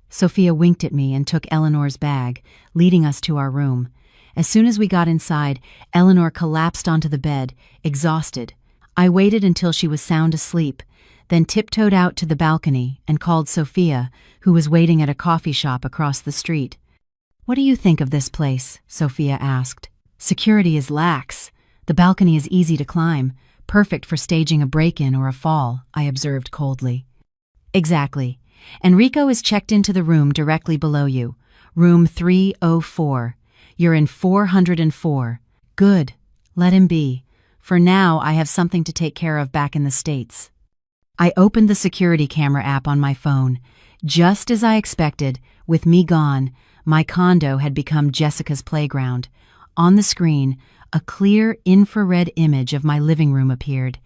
Sophia winked at me and took Eleanor's bag, leading us to our room. As soon as we got inside, Eleanor collapsed onto the bed, exhausted. I waited until she was sound asleep, then tiptoed out to the balcony and called Sophia, who was waiting at a coffee shop across the street. "What do you think of this place?" Sophia asked. "Security is lax. The balcony is easy to climb, perfect for staging a break-in or a fall," I observed coldly. "Exactly. Enrico is checked into the room directly below you. Room 304. You're in 404. Good. Let him be. For now, I have something to take care of back in the States." I opened the security camera app on my phone. Just as I expected, with me gone, my condo had become Jessica's playground. On the screen, a clear infrared image of my living room appeared.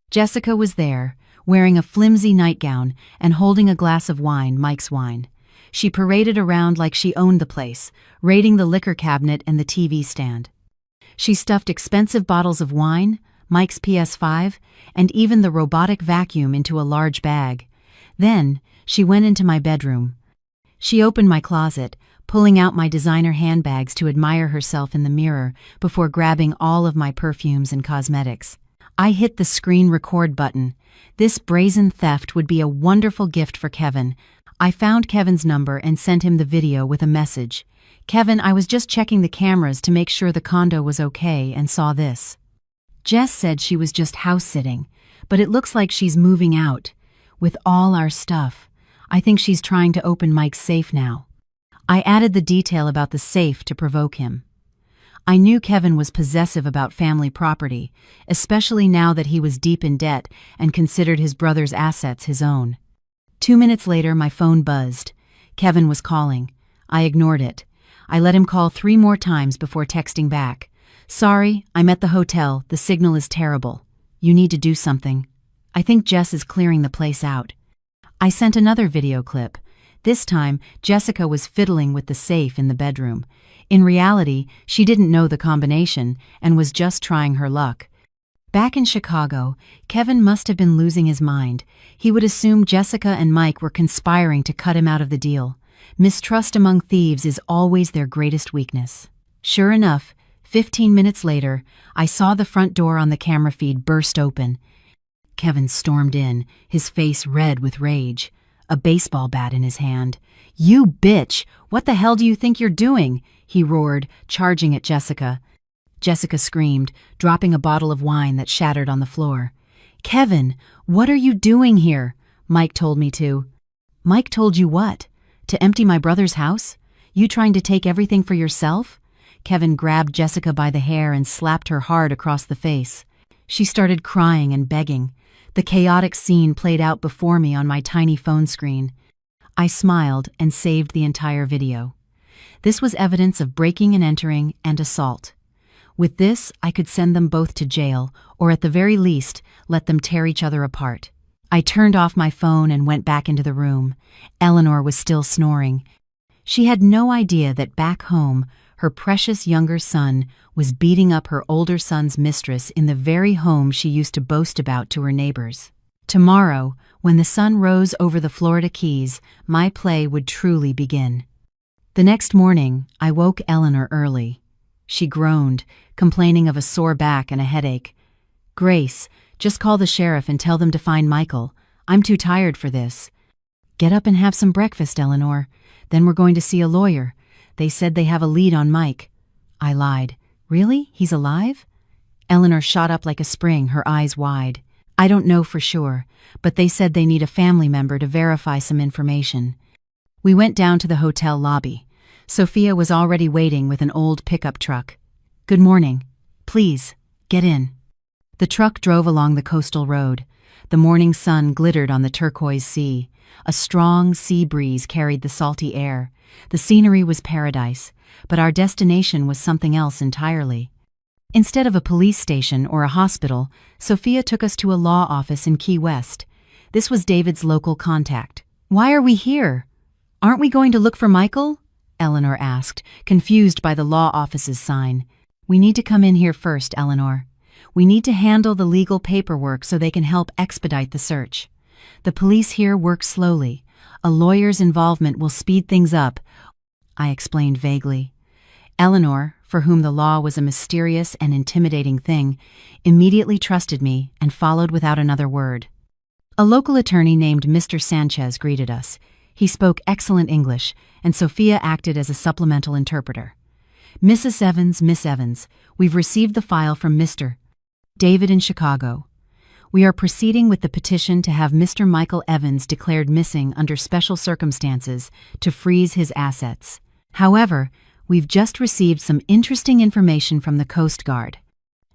Jessica was there, wearing a flimsy nightgown and holding a glass of wine, Mike's wine. She paraded around like she owned the place, raiding the liquor cabinet and the TV stand. She stuffed expensive bottles of wine, Mike's PS5, and even the robotic vacuum into a large bag. Then, she went into my bedroom. She opened my closet, pulling out my designer handbags to admire herself in the mirror before grabbing all of my perfumes and cosmetics. I hit the screen record button. This brazen theft would be a wonderful gift for Kevin. I found Kevin's number and sent him the video with a message. "Kevin, I was just checking the cameras to make sure the condo was okay and saw this. Jess said she was just house-sitting, but it looks like she's moving out. With all our stuff, I think she's trying to open Mike's safe now." I added the detail about the safe to provoke him. I knew Kevin was possessive about family property, especially now that he was deep in debt and considered his brother's assets his own. 2 minutes later, my phone buzzed. Kevin was calling. I ignored it. I let him call 3 more times before texting back. "Sorry, I'm at the hotel. The signal is terrible. You need to do something. I think Jess is clearing the place out." I sent another video clip. This time, Jessica was fiddling with the safe in the bedroom. In reality, she didn't know the combination and was just trying her luck. Back in Chicago, Kevin must have been losing his mind. He would assume Jessica and Mike were conspiring to cut him out of the deal. Mistrust among thieves is always their greatest weakness. Sure enough, 15 minutes later, I saw the front door on the camera feed burst open. Kevin stormed in, his face red with rage, a baseball bat in his hand. "You bitch! What the hell do you think you're doing?" he roared, charging at Jessica. Jessica screamed, dropping a bottle of wine that shattered on the floor. "Kevin, what are you doing here?" Mike told me to. "Mike told you what? To empty my brother's house? You trying to take everything for yourself?" Kevin grabbed Jessica by the hair and slapped her hard across the face. She started crying and begging. The chaotic scene played out before me on my tiny phone screen. I smiled and saved the entire video. This was evidence of breaking and entering and assault. With this, I could send them both to jail, or at the very least, let them tear each other apart. I turned off my phone and went back into the room. Eleanor was still snoring. She had no idea that back home, her precious younger son was beating up her older son's mistress in the very home she used to boast about to her neighbors. Tomorrow, when the sun rose over the Florida Keys, my play would truly begin. The next morning, I woke Eleanor early. She groaned, complaining of a sore back and a headache. "Grace, just call the sheriff and tell them to find Michael. I'm too tired for this." "Get up and have some breakfast, Eleanor. Then we're going to see a lawyer. They said they have a lead on Mike." I lied. "Really? He's alive?" Eleanor shot up like a spring, her eyes wide. I don't know for sure, but they said they need a family member to verify some information. We went down to the hotel lobby. Sophia was already waiting with an old pickup truck. Good morning. Please, get in. The truck drove along the coastal road. The morning sun glittered on the turquoise sea. A strong sea breeze carried the salty air. The scenery was paradise, but our destination was something else entirely. Instead of a police station or a hospital, Sophia took us to a law office in Key West. This was David's local contact. Why are we here? Aren't we going to look for Michael? Eleanor asked, confused by the law office's sign. We need to come in here first, Eleanor. We need to handle the legal paperwork so they can help expedite the search. The police here work slowly. A lawyer's involvement will speed things up, I explained vaguely. Eleanor, for whom the law was a mysterious and intimidating thing, immediately trusted me and followed without another word. A local attorney named Mr. Sanchez greeted us. He spoke excellent English, and Sophia acted as a supplemental interpreter. Mrs. Evans, Miss Evans, we've received the file from Mr. David in Chicago. We are proceeding with the petition to have Mr. Michael Evans declared missing under special circumstances to freeze his assets. However, we've just received some interesting information from the Coast Guard.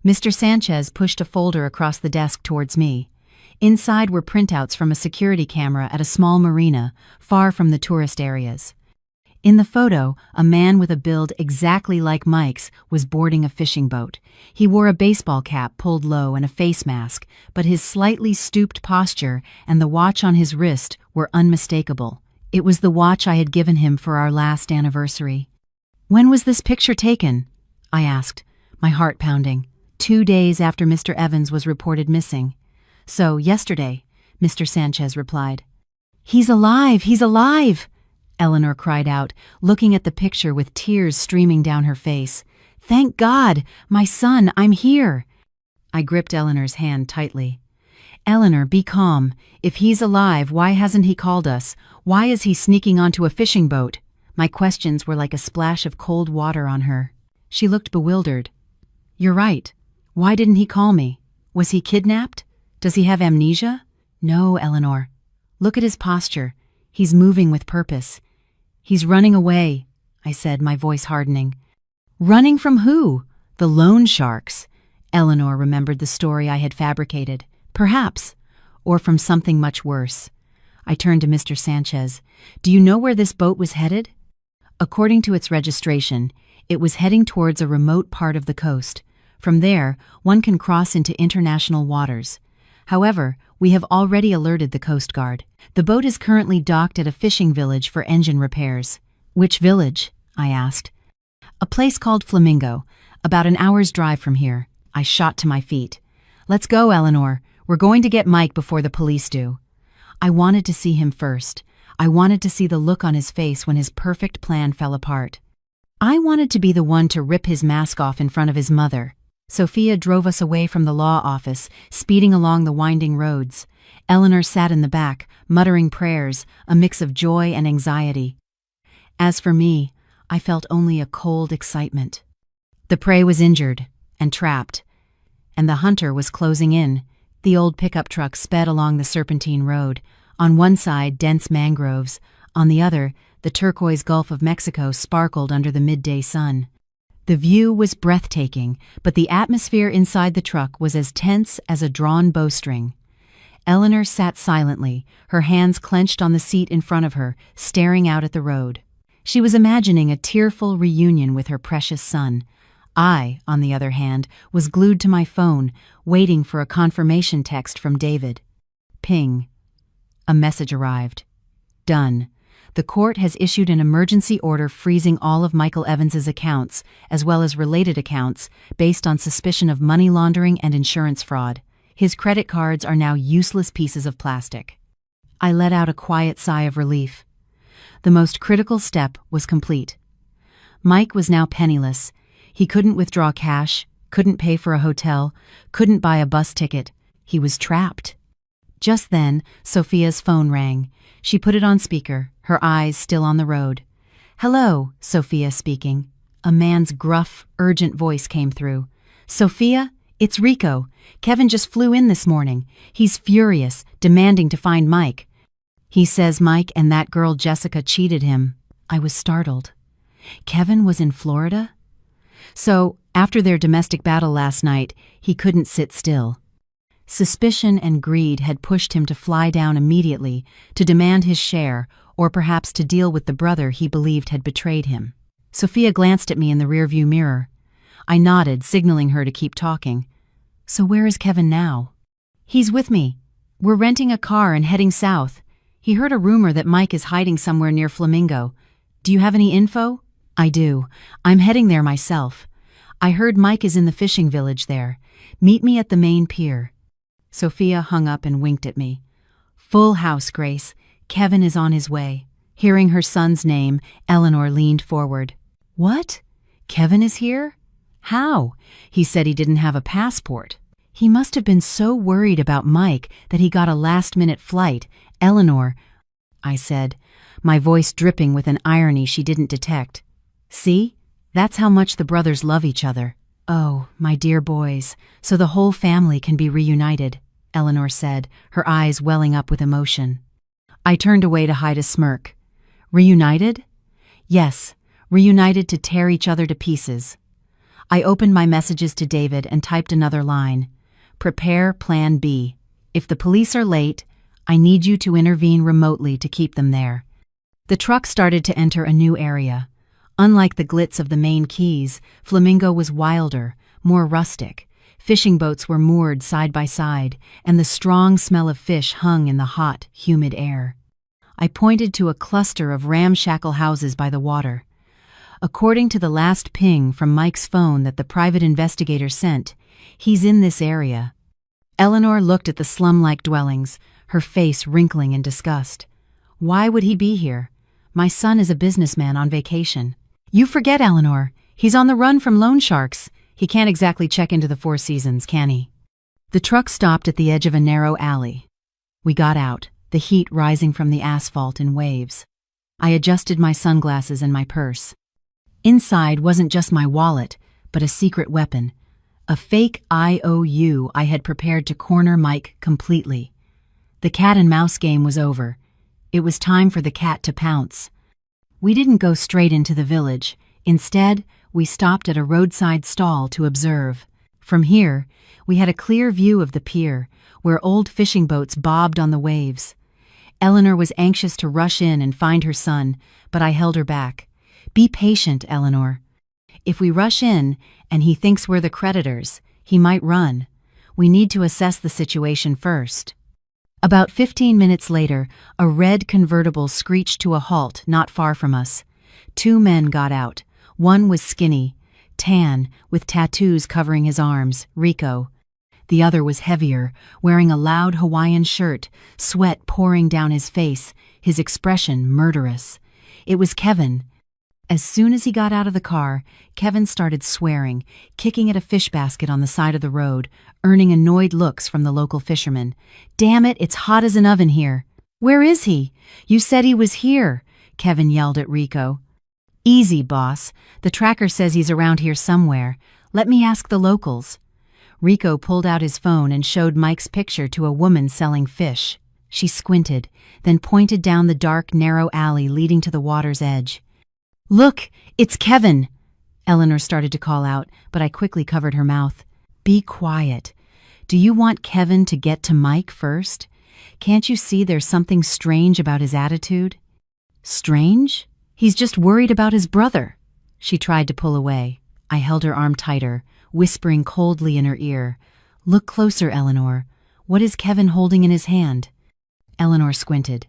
Mr. Sanchez pushed a folder across the desk towards me. Inside were printouts from a security camera at a small marina, far from the tourist areas. In the photo, a man with a build exactly like Mike's was boarding a fishing boat. He wore a baseball cap pulled low and a face mask, but his slightly stooped posture and the watch on his wrist were unmistakable. It was the watch I had given him for our last anniversary. When was this picture taken? I asked, my heart pounding. 2 days after Mr. Evans was reported missing. So, yesterday, Mr. Sanchez replied. He's alive! He's alive! Eleanor cried out, looking at the picture with tears streaming down her face. Thank God! My son, I'm here! I gripped Eleanor's hand tightly. Eleanor, be calm. If he's alive, why hasn't he called us? Why is he sneaking onto a fishing boat? My questions were like a splash of cold water on her. She looked bewildered. You're right. Why didn't he call me? Was he kidnapped? Does he have amnesia? No, Eleanor. Look at his posture. He's moving with purpose. He's running away, I said, my voice hardening. Running from who? The loan sharks. Eleanor remembered the story I had fabricated. Perhaps. Or from something much worse. I turned to Mr. Sanchez. Do you know where this boat was headed? According to its registration, it was heading towards a remote part of the coast. From there, one can cross into international waters. However, we have already alerted the Coast Guard. The boat is currently docked at a fishing village for engine repairs. Which village? I asked. A place called Flamingo, about an hour's drive from here. I shot to my feet. Let's go, Eleanor. We're going to get Mike before the police do. I wanted to see him first. I wanted to see the look on his face when his perfect plan fell apart. I wanted to be the one to rip his mask off in front of his mother. Sophia drove us away from the law office, speeding along the winding roads. Eleanor sat in the back, muttering prayers, a mix of joy and anxiety. As for me, I felt only a cold excitement. The prey was injured and trapped, and the hunter was closing in. The old pickup truck sped along the serpentine road. On one side, dense mangroves. On the other, the turquoise Gulf of Mexico sparkled under the midday sun. The view was breathtaking, but the atmosphere inside the truck was as tense as a drawn bowstring. Eleanor sat silently, her hands clenched on the seat in front of her, staring out at the road. She was imagining a tearful reunion with her precious son. I, on the other hand, was glued to my phone, waiting for a confirmation text from David. Ping. A message arrived. Done. The court has issued an emergency order freezing all of Michael Evans's accounts, as well as related accounts, based on suspicion of money laundering and insurance fraud. His credit cards are now useless pieces of plastic. I let out a quiet sigh of relief. The most critical step was complete. Mike was now penniless. He couldn't withdraw cash, couldn't pay for a hotel, couldn't buy a bus ticket. He was trapped. Just then, Sophia's phone rang. She put it on speaker, her eyes still on the road. Hello, Sophia speaking. A man's gruff, urgent voice came through. Sophia, It's Rico. Kevin just flew in this morning. He's furious, demanding to find Mike. He says Mike and that girl Jessica cheated him. I was startled. Kevin was in Florida? So, after their domestic battle last night, he couldn't sit still. Suspicion and greed had pushed him to fly down immediately to demand his share, or perhaps to deal with the brother he believed had betrayed him. Sophia glanced at me in the rearview mirror. I nodded, signaling her to keep talking. So where is Kevin now? He's with me. We're renting a car and heading south. He heard a rumor that Mike is hiding somewhere near Flamingo. Do you have any info? I do. I'm heading there myself. I heard Mike is in the fishing village there. Meet me at the main pier. Sophia hung up and winked at me. Full house, Grace. Kevin is on his way. Hearing her son's name, Eleanor leaned forward. What? Kevin is here? How? He said he didn't have a passport. He must have been so worried about Mike that he got a last-minute flight. Eleanor, I said, my voice dripping with an irony she didn't detect. See? That's how much the brothers love each other. Oh, my dear boys, so the whole family can be reunited, Eleanor said, her eyes welling up with emotion. I turned away to hide a smirk. Reunited? Yes, reunited to tear each other to pieces. I opened my messages to David and typed another line. Prepare Plan B. If the police are late, I need you to intervene remotely to keep them there. The truck started to enter a new area. Unlike the glitz of the main quays, Flamingo was wilder, more rustic. Fishing boats were moored side by side, and the strong smell of fish hung in the hot, humid air. I pointed to a cluster of ramshackle houses by the water. According to the last ping from Mike's phone that the private investigator sent, he's in this area. Eleanor looked at the slum-like dwellings, her face wrinkling in disgust. Why would he be here? My son is a businessman on vacation. You forget, Eleanor. He's on the run from loan sharks. He can't exactly check into the Four Seasons, can he? The truck stopped at the edge of a narrow alley. We got out, the heat rising from the asphalt in waves. I adjusted my sunglasses and my purse. Inside wasn't just my wallet, but a secret weapon. A fake IOU I had prepared to corner Mike completely. The cat-and-mouse game was over. It was time for the cat to pounce. We didn't go straight into the village. Instead, we stopped at a roadside stall to observe. From here, we had a clear view of the pier, where old fishing boats bobbed on the waves. Eleanor was anxious to rush in and find her son, but I held her back. Be patient, Eleanor. If we rush in and he thinks we're the creditors, he might run. We need to assess the situation first. About 15 minutes later, a red convertible screeched to a halt not far from us. Two men got out. One was skinny, tan, with tattoos covering his arms, Rico. The other was heavier, wearing a loud Hawaiian shirt, sweat pouring down his face, his expression murderous. It was Kevin. As soon as he got out of the car, Kevin started swearing, kicking at a fish basket on the side of the road, earning annoyed looks from the local fishermen. Damn it, it's hot as an oven here. Where is he? You said he was here, Kevin yelled at Rico. Easy, boss. The tracker says he's around here somewhere. Let me ask the locals. Rico pulled out his phone and showed Mike's picture to a woman selling fish. She squinted, then pointed down the dark, narrow alley leading to the water's edge. Look, it's Kevin! Eleanor started to call out, but I quickly covered her mouth. Be quiet. Do you want Kevin to get to Mike first? Can't you see there's something strange about his attitude? Strange? He's just worried about his brother. She tried to pull away. I held her arm tighter, whispering coldly in her ear. Look closer, Eleanor. What is Kevin holding in his hand? Eleanor squinted.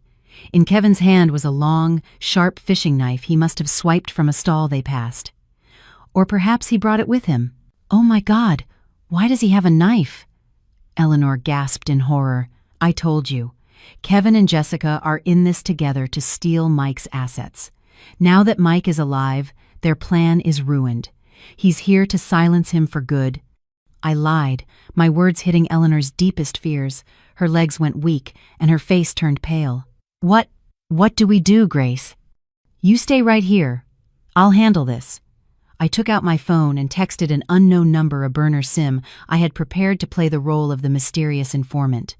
In Kevin's hand was a long, sharp fishing knife he must have swiped from a stall they passed. Or perhaps he brought it with him. Oh my God, why does he have a knife? Eleanor gasped in horror. I told you. Kevin and Jessica are in this together to steal Mike's assets. Now that Mike is alive, their plan is ruined. He's here to silence him for good. I lied, my words hitting Eleanor's deepest fears. Her legs went weak, and her face turned pale. What do we do, Grace? You stay right here. I'll handle this. I took out my phone and texted an unknown number a burner SIM I had prepared to play the role of the mysterious informant.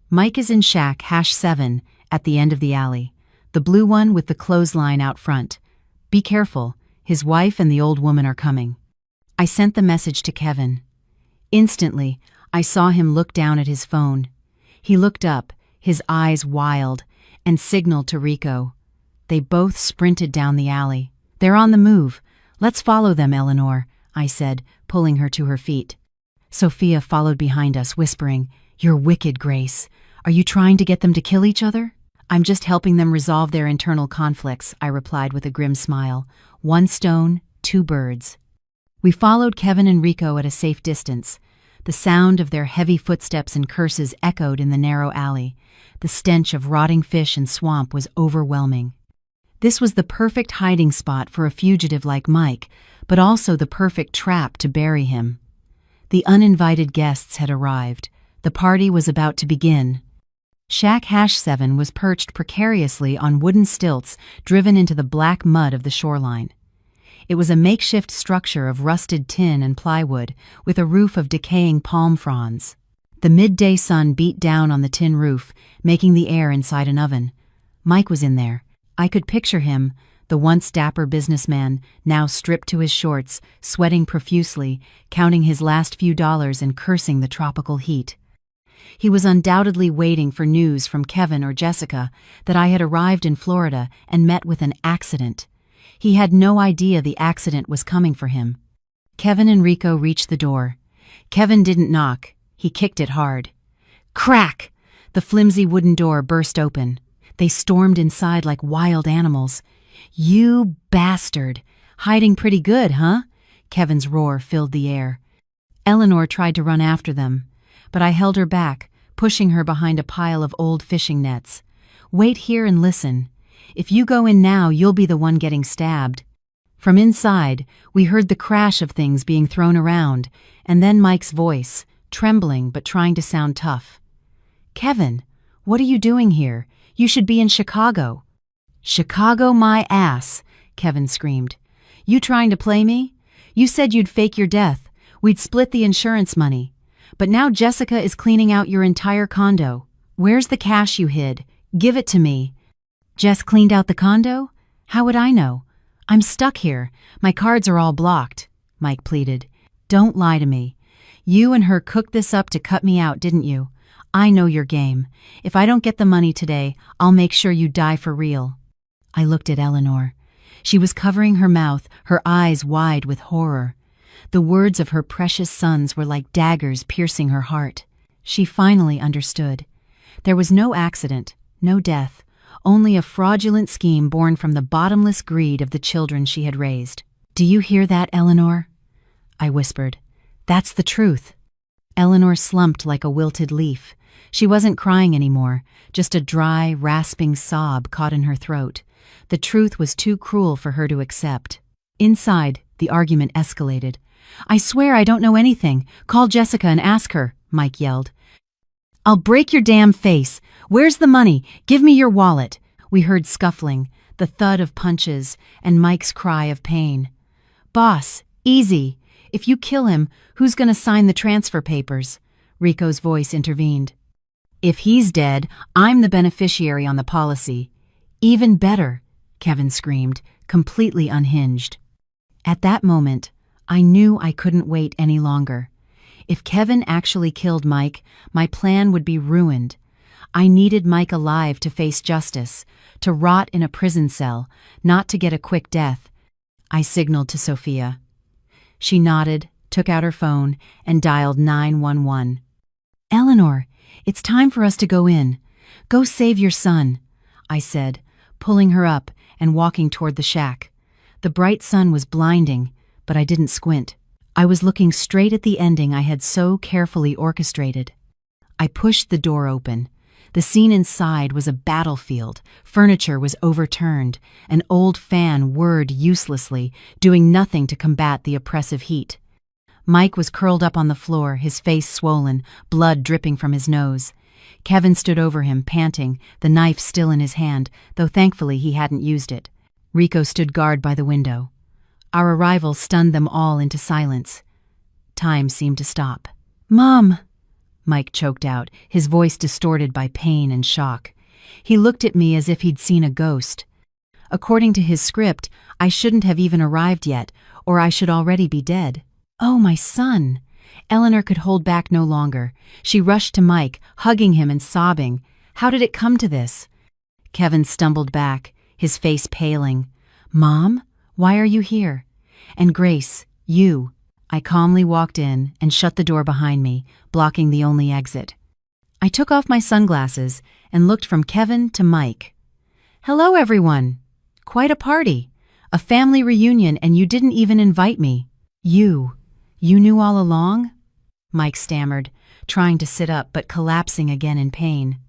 Mike is in shack #7 at the end of the alley, the blue one with the clothesline out front. Be careful, his wife and the old woman are coming. I sent the message to Kevin. Instantly, I saw him look down at his phone. He looked up, his eyes wild, and signaled to Rico. They both sprinted down the alley. They're on the move. Let's follow them, Eleanor, I said, pulling her to her feet. Sophia followed behind us, whispering, You're wicked, Grace. Are you trying to get them to kill each other? I'm just helping them resolve their internal conflicts, I replied with a grim smile. One stone, two birds. We followed Kevin and Rico at a safe distance. The sound of their heavy footsteps and curses echoed in the narrow alley. The stench of rotting fish and swamp was overwhelming. This was the perfect hiding spot for a fugitive like Mike, but also the perfect trap to bury him. The uninvited guests had arrived. The party was about to begin. Shack #7 was perched precariously on wooden stilts driven into the black mud of the shoreline. It was a makeshift structure of rusted tin and plywood, with a roof of decaying palm fronds. The midday sun beat down on the tin roof, making the air inside an oven. Mike was in there. I could picture him, the once dapper businessman, now stripped to his shorts, sweating profusely, counting his last few dollars and cursing the tropical heat. He was undoubtedly waiting for news from Kevin or Jessica that I had arrived in Florida and met with an accident. He had no idea the accident was coming for him. Kevin and Rico reached the door. Kevin didn't knock. He kicked it hard. Crack! The flimsy wooden door burst open. They stormed inside like wild animals. You bastard! Hiding pretty good, huh? Kevin's roar filled the air. Eleanor tried to run after them, but I held her back, pushing her behind a pile of old fishing nets. Wait here and listen. If you go in now, you'll be the one getting stabbed. From inside, we heard the crash of things being thrown around, and then Mike's voice, trembling but trying to sound tough. Kevin, what are you doing here? You should be in Chicago. Chicago my ass, Kevin screamed. You trying to play me? You said you'd fake your death. We'd split the insurance money. But now Jessica is cleaning out your entire condo. Where's the cash you hid? Give it to me. Jess cleaned out the condo? How would I know? I'm stuck here. My cards are all blocked, Mike pleaded. Don't lie to me. You and her cooked this up to cut me out, didn't you? I know your game. If I don't get the money today, I'll make sure you die for real. I looked at Eleanor. She was covering her mouth, her eyes wide with horror. The words of her precious sons were like daggers piercing her heart. She finally understood. There was no accident, no death, only a fraudulent scheme born from the bottomless greed of the children she had raised. Do you hear that, Eleanor? I whispered. That's the truth. Eleanor slumped like a wilted leaf. She wasn't crying anymore, just a dry, rasping sob caught in her throat. The truth was too cruel for her to accept. Inside, the argument escalated. I swear I don't know anything. Call Jessica and ask her, Mike yelled. I'll break your damn face. Where's the money? Give me your wallet. We heard scuffling, the thud of punches, and Mike's cry of pain. Boss, easy. If you kill him, who's going to sign the transfer papers? Rico's voice intervened. If he's dead, I'm the beneficiary on the policy. Even better, Kevin screamed, completely unhinged. At that moment, I knew I couldn't wait any longer. If Kevin actually killed Mike, my plan would be ruined. I needed Mike alive to face justice, to rot in a prison cell, not to get a quick death. I signaled to Sophia. She nodded, took out her phone, and dialed 911. Eleanor, it's time for us to go in. Go save your son, I said, pulling her up and walking toward the shack. The bright sun was blinding, but I didn't squint. I was looking straight at the ending I had so carefully orchestrated. I pushed the door open. The scene inside was a battlefield. Furniture was overturned. An old fan whirred uselessly, doing nothing to combat the oppressive heat. Mike was curled up on the floor, his face swollen, blood dripping from his nose. Kevin stood over him, panting, the knife still in his hand, though thankfully he hadn't used it. Rico stood guard by the window. Our arrival stunned them all into silence. Time seemed to stop. "Mom!" Mike choked out, his voice distorted by pain and shock. He looked at me as if he'd seen a ghost. According to his script, I shouldn't have even arrived yet, or I should already be dead. "Oh, my son!" Eleanor could hold back no longer. She rushed to Mike, hugging him and sobbing. "How did it come to this?" Kevin stumbled back, his face paling. "Mom, why are you here?" "And Grace, you." I calmly walked in and shut the door behind me, blocking the only exit. I took off my sunglasses and looked from Kevin to Mike. "Hello, everyone. Quite a party. A family reunion, and you didn't even invite me." You knew all along?" Mike stammered, trying to sit up but collapsing again in pain.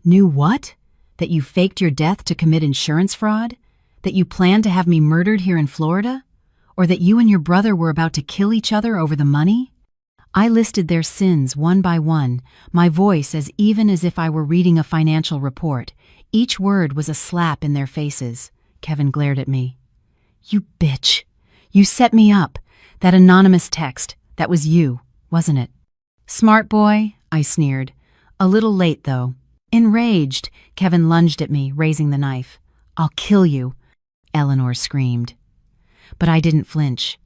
"Knew what? That you faked your death to commit insurance fraud? That you planned to have me murdered here in Florida? Or that you and your brother were about to kill each other over the money?" I listed their sins one by one, my voice as even as if I were reading a financial report. Each word was a slap in their faces. Kevin glared at me. "You bitch. You set me up. That anonymous text, that was you, wasn't it?" "Smart boy," I sneered. "A little late, though." Enraged, Kevin lunged at me, raising the knife. "I'll kill you," Eleanor screamed. But I didn't flinch.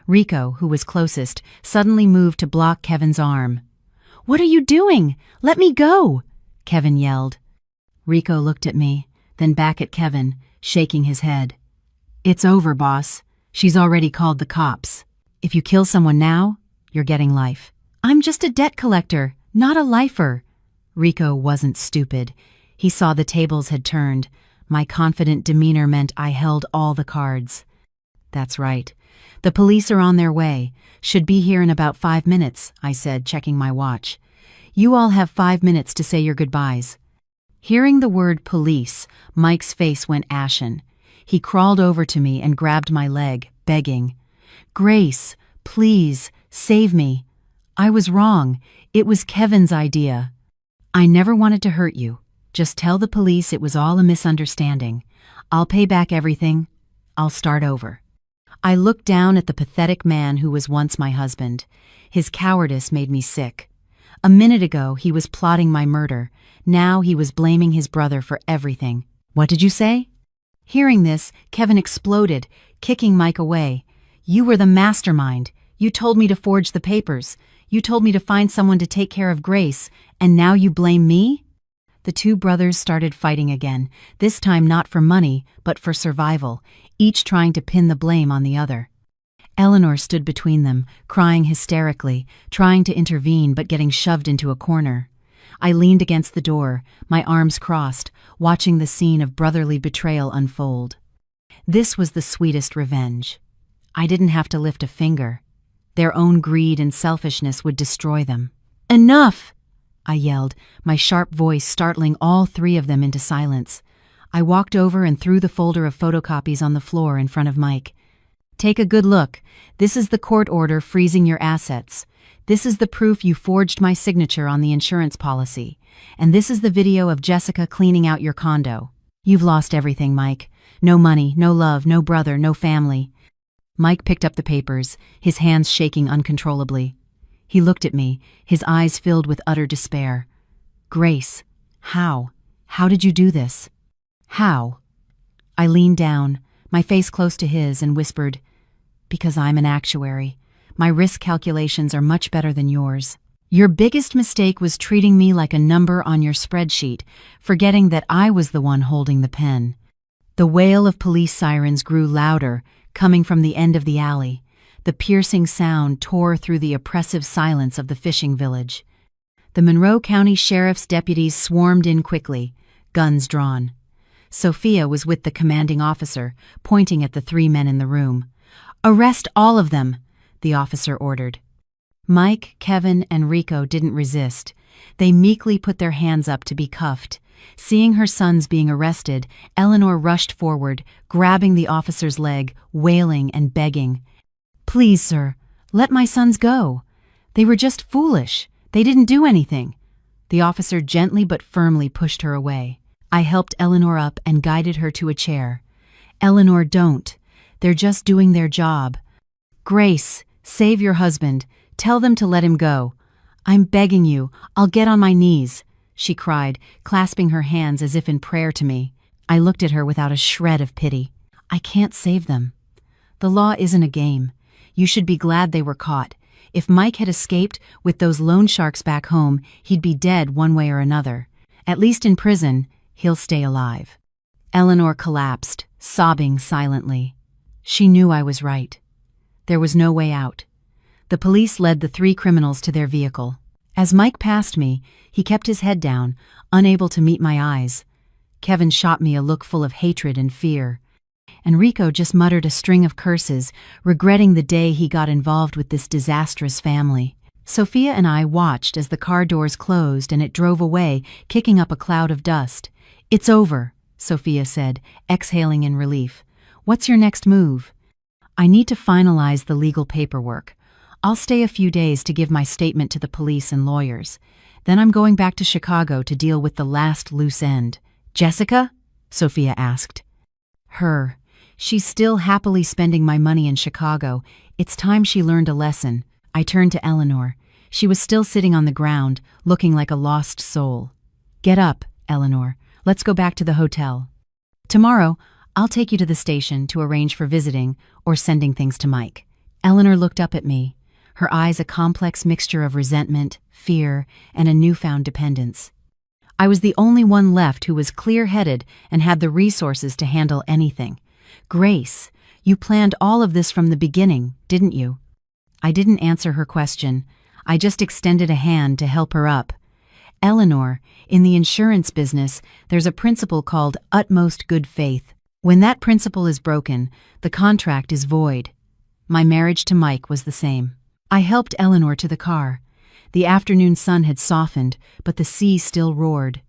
Rico, who was closest, suddenly moved to block Kevin's arm. "What are you doing? Let me go!" Kevin yelled. Rico looked at me, then back at Kevin, shaking his head. "It's over, boss. She's already called the cops. If you kill someone now, you're getting life." "I'm just a debt collector, not a lifer." Rico wasn't stupid. He saw the tables had turned. My confident demeanor meant I held all the cards. "That's right. The police are on their way. Should be here in about 5 minutes," I said, checking my watch. "You all have 5 minutes to say your goodbyes." Hearing the word police, Mike's face went ashen. He crawled over to me and grabbed my leg, begging, "Grace, please, save me. I was wrong. It was Kevin's idea. I never wanted to hurt you. Just tell the police it was all a misunderstanding. I'll pay back everything. I'll start over." I looked down at the pathetic man who was once my husband. His cowardice made me sick. A minute ago, he was plotting my murder. Now he was blaming his brother for everything. "What did you say?" Hearing this, Kevin exploded, kicking Mike away. "You were the mastermind. You told me to forge the papers. You told me to find someone to take care of Grace, and now you blame me?" The two brothers started fighting again, this time not for money, but for survival, each trying to pin the blame on the other. Eleanor stood between them, crying hysterically, trying to intervene but getting shoved into a corner. I leaned against the door, my arms crossed, watching the scene of brotherly betrayal unfold. This was the sweetest revenge. I didn't have to lift a finger. Their own greed and selfishness would destroy them. "Enough!" I yelled, my sharp voice startling all three of them into silence. I walked over and threw the folder of photocopies on the floor in front of Mike. "Take a good look. This is the court order freezing your assets. This is the proof you forged my signature on the insurance policy. And this is the video of Jessica cleaning out your condo. You've lost everything, Mike. No money, no love, no brother, no family." Mike picked up the papers, his hands shaking uncontrollably. He looked at me, his eyes filled with utter despair. "Grace, how? How did you do this? How?" I leaned down, my face close to his, and whispered, "Because I'm an actuary. My risk calculations are much better than yours. Your biggest mistake was treating me like a number on your spreadsheet, forgetting that I was the one holding the pen." The wail of police sirens grew louder, coming from the end of the alley. The piercing sound tore through the oppressive silence of the fishing village. The Monroe County Sheriff's deputies swarmed in quickly, guns drawn. Sophia was with the commanding officer, pointing at the 3 men in the room. "Arrest all of them," the officer ordered. Mike, Kevin, and Rico didn't resist. They meekly put their hands up to be cuffed. Seeing her sons being arrested, Eleanor rushed forward, grabbing the officer's leg, wailing and begging. "Please, sir, let my sons go. They were just foolish. They didn't do anything." The officer gently but firmly pushed her away. I helped Eleanor up and guided her to a chair. "Eleanor, don't. They're just doing their job. Grace, save your husband. Tell them to let him go. I'm begging you. I'll get on my knees," she cried, clasping her hands as if in prayer to me. I looked at her without a shred of pity. I can't save them. The law isn't a game. You should be glad they were caught. If Mike had escaped with those loan sharks back home, he'd be dead one way or another. At least in prison, he'll stay alive. Eleanor collapsed, sobbing silently. She knew I was right. There was no way out. The police led the 3 criminals to their vehicle. As Mike passed me, he kept his head down, unable to meet my eyes. Kevin shot me a look full of hatred and fear. Enrico just muttered a string of curses, regretting the day he got involved with this disastrous family. Sophia and I watched as the car doors closed and it drove away, kicking up a cloud of dust. "It's over," Sophia said, exhaling in relief. "What's your next move?" "I need to finalize the legal paperwork. I'll stay a few days to give my statement to the police and lawyers. Then I'm going back to Chicago to deal with the last loose end." "Jessica?" Sophia asked. "Her. She's still happily spending my money in Chicago. It's time she learned a lesson." I turned to Eleanor. She was still sitting on the ground, looking like a lost soul. "Get up, Eleanor. Let's go back to the hotel. Tomorrow, I'll take you to the station to arrange for visiting or sending things to Mike." Eleanor looked up at me, her eyes a complex mixture of resentment, fear, and a newfound dependence. I was the only one left who was clear-headed and had the resources to handle anything. "Grace, you planned all of this from the beginning, didn't you?" I didn't answer her question. I just extended a hand to help her up. "Eleanor, in the insurance business, there's a principle called utmost good faith. When that principle is broken, the contract is void." My marriage to Mike was the same. I helped Eleanor to the car. The afternoon sun had softened, but the sea still roared.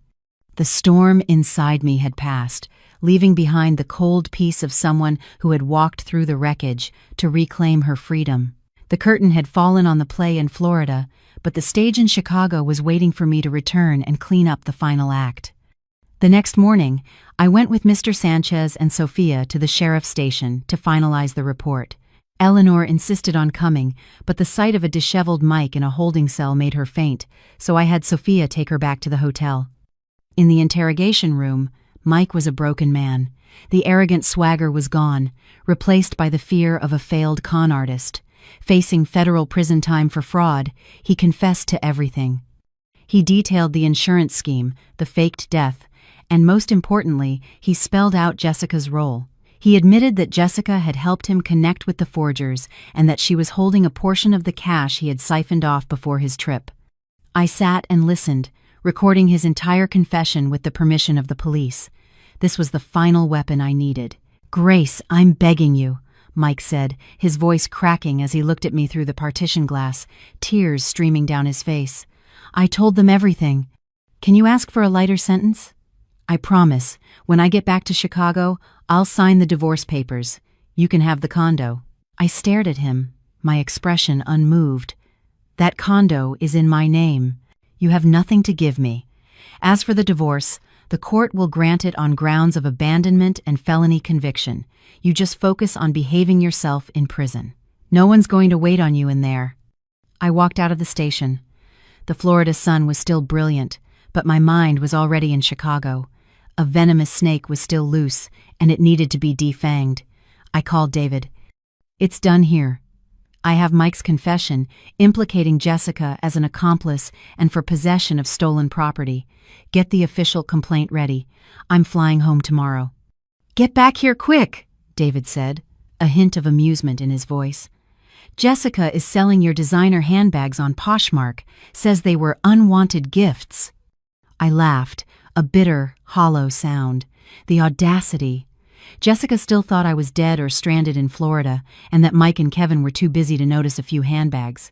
The storm inside me had passed, leaving behind the cold peace of someone who had walked through the wreckage to reclaim her freedom. The curtain had fallen on the play in Florida, but the stage in Chicago was waiting for me to return and clean up the final act. The next morning, I went with Mr. Sanchez and Sophia to the sheriff's station to finalize the report. Eleanor insisted on coming, but the sight of a disheveled Mike in a holding cell made her faint, so I had Sophia take her back to the hotel. In the interrogation room, Mike was a broken man. The arrogant swagger was gone, replaced by the fear of a failed con artist. Facing federal prison time for fraud, he confessed to everything. He detailed the insurance scheme, the faked death, and most importantly, he spelled out Jessica's role. He admitted that Jessica had helped him connect with the forgers and that she was holding a portion of the cash he had siphoned off before his trip. I sat and listened, recording his entire confession with the permission of the police. This was the final weapon I needed. "Grace, I'm begging you," Mike said, his voice cracking as he looked at me through the partition glass, tears streaming down his face. "I told them everything. Can you ask for a lighter sentence?" "I promise, when I get back to Chicago, I'll sign the divorce papers. You can have the condo." I stared at him, my expression unmoved. "That condo is in my name. You have nothing to give me. As for the divorce, the court will grant it on grounds of abandonment and felony conviction. You just focus on behaving yourself in prison. No one's going to wait on you in there." I walked out of the station. The Florida sun was still brilliant, but my mind was already in Chicago. A venomous snake was still loose, and it needed to be defanged. I called David. "It's done here. I have Mike's confession, implicating Jessica as an accomplice and for possession of stolen property. Get the official complaint ready. I'm flying home tomorrow." "Get back here quick," David said, a hint of amusement in his voice. "Jessica is selling your designer handbags on Poshmark, says they were unwanted gifts." I laughed, a bitter, hollow sound. The audacity. Jessica still thought I was dead or stranded in Florida, and that Mike and Kevin were too busy to notice a few handbags.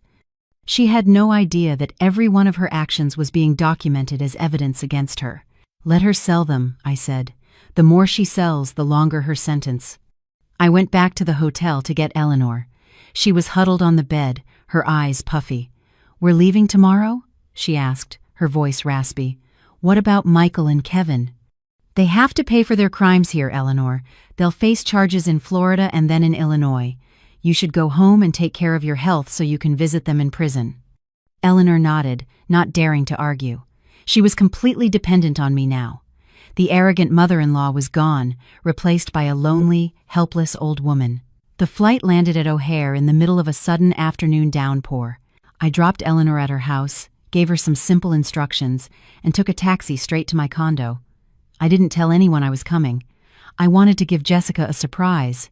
She had no idea that every one of her actions was being documented as evidence against her. "Let her sell them," I said. "The more she sells, the longer her sentence." I went back to the hotel to get Eleanor. She was huddled on the bed, her eyes puffy. "We're leaving tomorrow?" she asked, her voice raspy. "What about Michael and Kevin?" They have to pay for their crimes here, Eleanor. They'll face charges in Florida and then in Illinois. You should go home and take care of your health so you can visit them in prison. Eleanor nodded, not daring to argue. She was completely dependent on me now. The arrogant mother-in-law was gone, replaced by a lonely, helpless old woman. The flight landed at O'Hare in the middle of a sudden afternoon downpour. I dropped Eleanor at her house, gave her some simple instructions, and took a taxi straight to my condo. I didn't tell anyone I was coming. I wanted to give Jessica a surprise.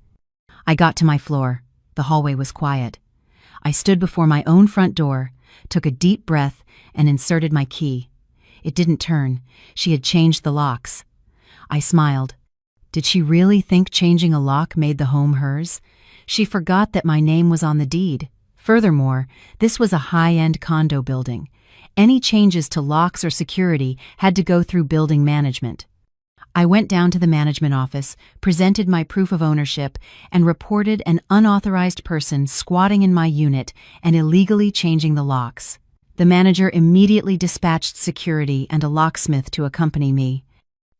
I got to my floor. The hallway was quiet. I stood before my own front door, took a deep breath, and inserted my key. It didn't turn. She had changed the locks. I smiled. Did she really think changing a lock made the home hers? She forgot that my name was on the deed. Furthermore, this was a high-end condo building. Any changes to locks or security had to go through building management. I went down to the management office, presented my proof of ownership, and reported an unauthorized person squatting in my unit and illegally changing the locks. The manager immediately dispatched security and a locksmith to accompany me.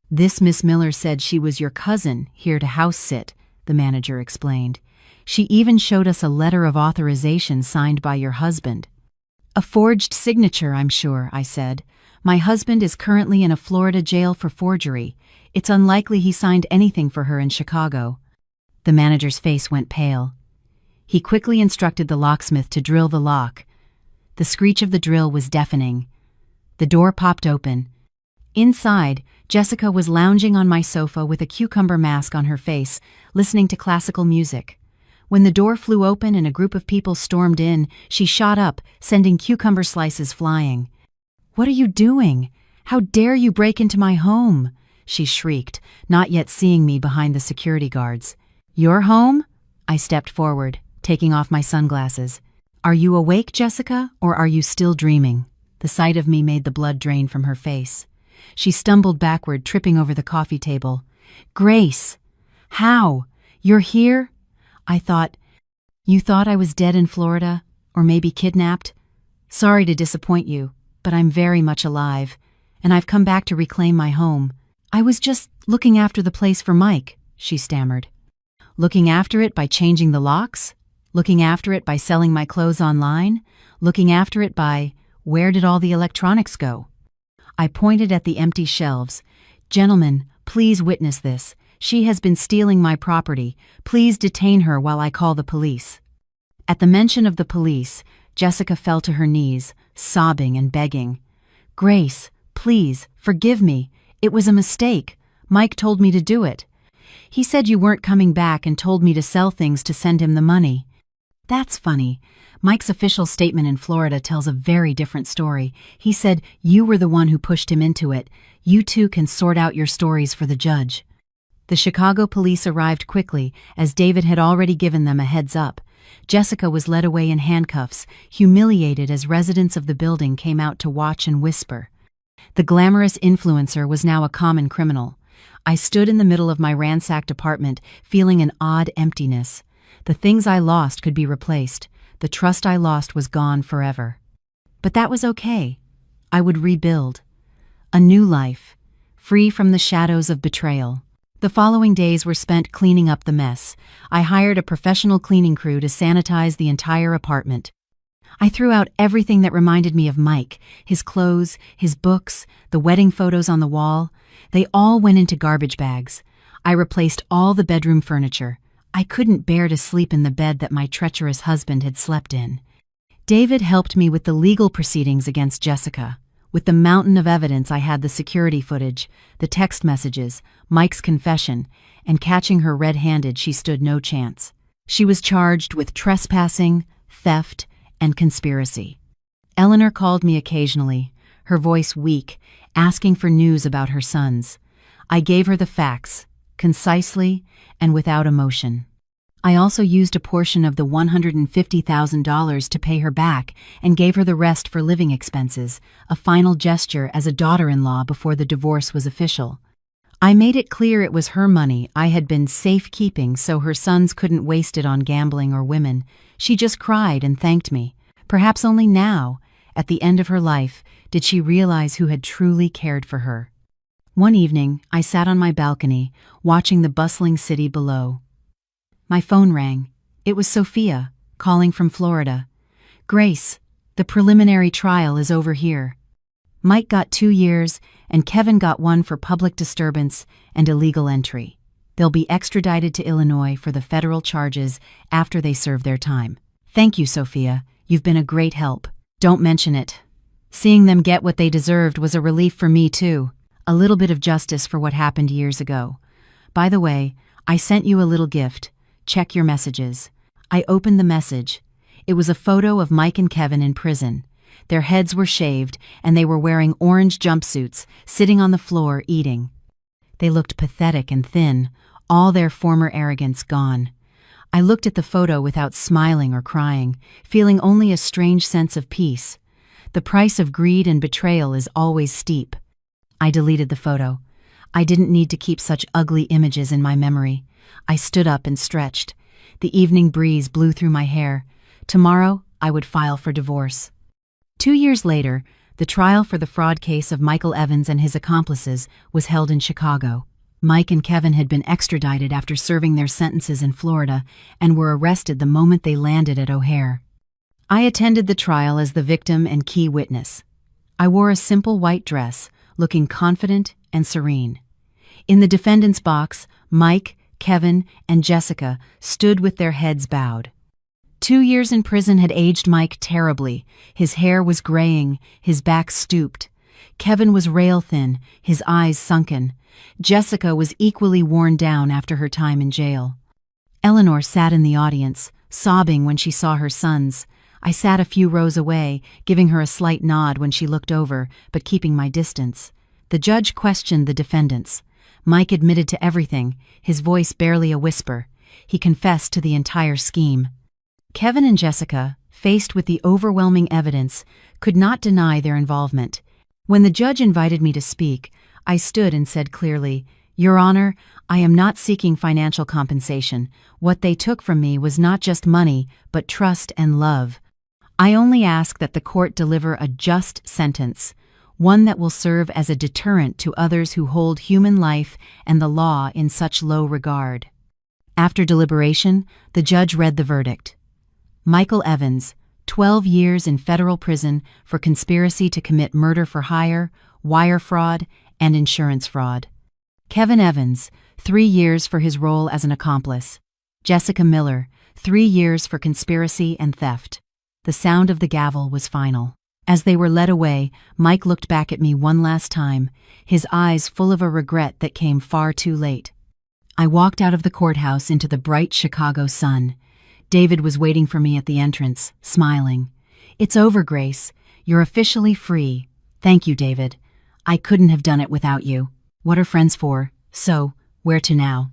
"This Miss Miller said she was your cousin, here to house sit," the manager explained. "She even showed us a letter of authorization signed by your husband." "A forged signature, I'm sure," I said. "My husband is currently in a Florida jail for forgery. It's unlikely he signed anything for her in Chicago." The manager's face went pale. He quickly instructed the locksmith to drill the lock. The screech of the drill was deafening. The door popped open. Inside, Jessica was lounging on my sofa with a cucumber mask on her face, listening to classical music. When the door flew open and a group of people stormed in, she shot up, sending cucumber slices flying. "What are you doing? How dare you break into my home?" she shrieked, not yet seeing me behind the security guards. "Your home?" I stepped forward, taking off my sunglasses. "Are you awake, Jessica, or are you still dreaming?" The sight of me made the blood drain from her face. She stumbled backward, tripping over the coffee table. "Grace! How? You're here?" You thought I was dead in Florida, or maybe kidnapped? Sorry to disappoint you, but I'm very much alive, and I've come back to reclaim my home. I was just looking after the place for Mike," she stammered. "Looking after it by changing the locks? Looking after it by selling my clothes online? Looking after it by, where did all the electronics go?" I pointed at the empty shelves. "Gentlemen, please witness this. She has been stealing my property. Please detain her while I call the police." At the mention of the police, Jessica fell to her knees, sobbing and begging. "Grace, please, forgive me. It was a mistake. Mike told me to do it. He said you weren't coming back and told me to sell things to send him the money." "That's funny. Mike's official statement in Florida tells a very different story. He said you were the one who pushed him into it. You two can sort out your stories for the judge." The Chicago police arrived quickly, as David had already given them a heads up. Jessica was led away in handcuffs, humiliated as residents of the building came out to watch and whisper. The glamorous influencer was now a common criminal. I stood in the middle of my ransacked apartment, feeling an odd emptiness. The things I lost could be replaced. The trust I lost was gone forever. But that was okay. I would rebuild. A new life, free from the shadows of betrayal. The following days were spent cleaning up the mess. I hired a professional cleaning crew to sanitize the entire apartment. I threw out everything that reminded me of Mike, his clothes, his books, the wedding photos on the wall. They all went into garbage bags. I replaced all the bedroom furniture. I couldn't bear to sleep in the bed that my treacherous husband had slept in. David helped me with the legal proceedings against Jessica. With the mountain of evidence, I had the security footage, the text messages, Mike's confession, and catching her red-handed, she stood no chance. She was charged with trespassing, theft, and conspiracy. Eleanor called me occasionally, her voice weak, asking for news about her sons. I gave her the facts, concisely and without emotion. I also used a portion of the $150,000 to pay her back and gave her the rest for living expenses, a final gesture as a daughter-in-law before the divorce was official. I made it clear it was her money I had been safekeeping so her sons couldn't waste it on gambling or women. She just cried and thanked me. Perhaps only now, at the end of her life, did she realize who had truly cared for her. One evening, I sat on my balcony, watching the bustling city below. My phone rang. It was Sophia, calling from Florida. "Grace, the preliminary trial is over here. Mike got 2 years, and Kevin got 1 for public disturbance and illegal entry. They'll be extradited to Illinois for the federal charges after they serve their time. Thank you, Sophia. You've been a great help. Don't mention it. Seeing them get what they deserved was a relief for me, too. A little bit of justice for what happened years ago. By the way, I sent you a little gift. Check your messages." I opened the message. It was a photo of Mike and Kevin in prison. Their heads were shaved, and they were wearing orange jumpsuits, sitting on the floor eating. They looked pathetic and thin, all their former arrogance gone. I looked at the photo without smiling or crying, feeling only a strange sense of peace. The price of greed and betrayal is always steep. I deleted the photo. I didn't need to keep such ugly images in my memory. I stood up and stretched. The evening breeze blew through my hair. Tomorrow, I would file for divorce. 2 years later, the trial for the fraud case of Michael Evans and his accomplices was held in Chicago. Mike and Kevin had been extradited after serving their sentences in Florida and were arrested the moment they landed at O'Hare. I attended the trial as the victim and key witness. I wore a simple white dress, looking confident and serene. In the defendant's box, Mike, Kevin, and Jessica stood with their heads bowed. 2 years in prison had aged Mike terribly. His hair was graying, his back stooped. Kevin was rail-thin, his eyes sunken. Jessica was equally worn down after her time in jail. Eleanor sat in the audience, sobbing when she saw her sons. I sat a few rows away, giving her a slight nod when she looked over, but keeping my distance. The judge questioned the defendants. Mike admitted to everything, his voice barely a whisper. He confessed to the entire scheme. Kevin and Jessica, faced with the overwhelming evidence, could not deny their involvement. When the judge invited me to speak, I stood and said clearly, "Your Honor, I am not seeking financial compensation. What they took from me was not just money, but trust and love. I only ask that the court deliver a just sentence, one that will serve as a deterrent to others who hold human life and the law in such low regard." After deliberation, the judge read the verdict. Michael Evans, 12 years in federal prison for conspiracy to commit murder for hire, wire fraud, and insurance fraud. Kevin Evans, 3 years for his role as an accomplice. Jessica Miller, 3 years for conspiracy and theft. The sound of the gavel was final. As they were led away, Mike looked back at me one last time, his eyes full of a regret that came far too late. I walked out of the courthouse into the bright Chicago sun. David was waiting for me at the entrance, smiling. "It's over, Grace. You're officially free." "Thank you, David. I couldn't have done it without you. What are friends for? So, where to now?"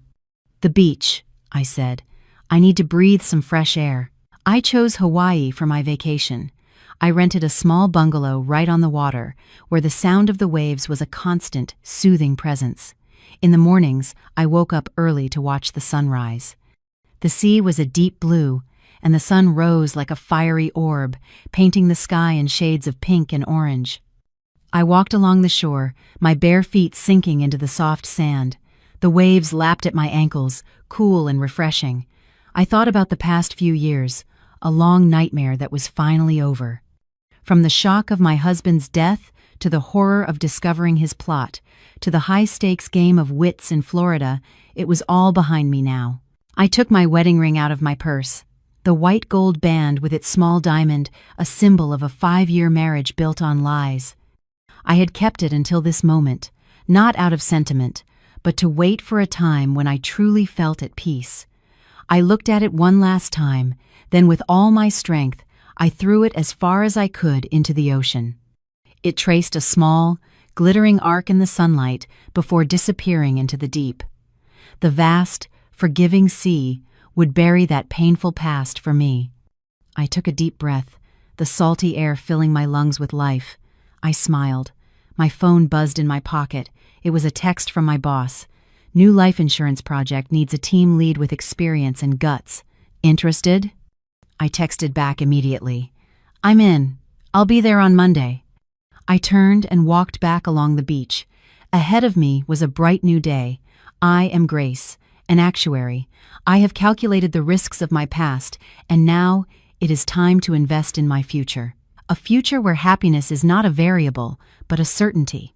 "The beach," I said. "I need to breathe some fresh air." I chose Hawaii for my vacation. I rented a small bungalow right on the water, where the sound of the waves was a constant, soothing presence. In the mornings, I woke up early to watch the sunrise. The sea was a deep blue, and the sun rose like a fiery orb, painting the sky in shades of pink and orange. I walked along the shore, my bare feet sinking into the soft sand. The waves lapped at my ankles, cool and refreshing. I thought about the past few years, a long nightmare that was finally over. From the shock of my husband's death, to the horror of discovering his plot, to the high-stakes game of wits in Florida, it was all behind me now. I took my wedding ring out of my purse. The white gold band with its small diamond, a symbol of a 5-year marriage built on lies. I had kept it until this moment, not out of sentiment, but to wait for a time when I truly felt at peace. I looked at it one last time, then with all my strength, I threw it as far as I could into the ocean. It traced a small, glittering arc in the sunlight before disappearing into the deep. The vast, forgiving sea would bury that painful past for me. I took a deep breath, the salty air filling my lungs with life. I smiled. My phone buzzed in my pocket. It was a text from my boss. "New life insurance project needs a team lead with experience and guts. Interested?" I texted back immediately. "I'm in. I'll be there on Monday." I turned and walked back along the beach. Ahead of me was a bright new day. I am Grace, an actuary. I have calculated the risks of my past, and now it is time to invest in my future. A future where happiness is not a variable, but a certainty.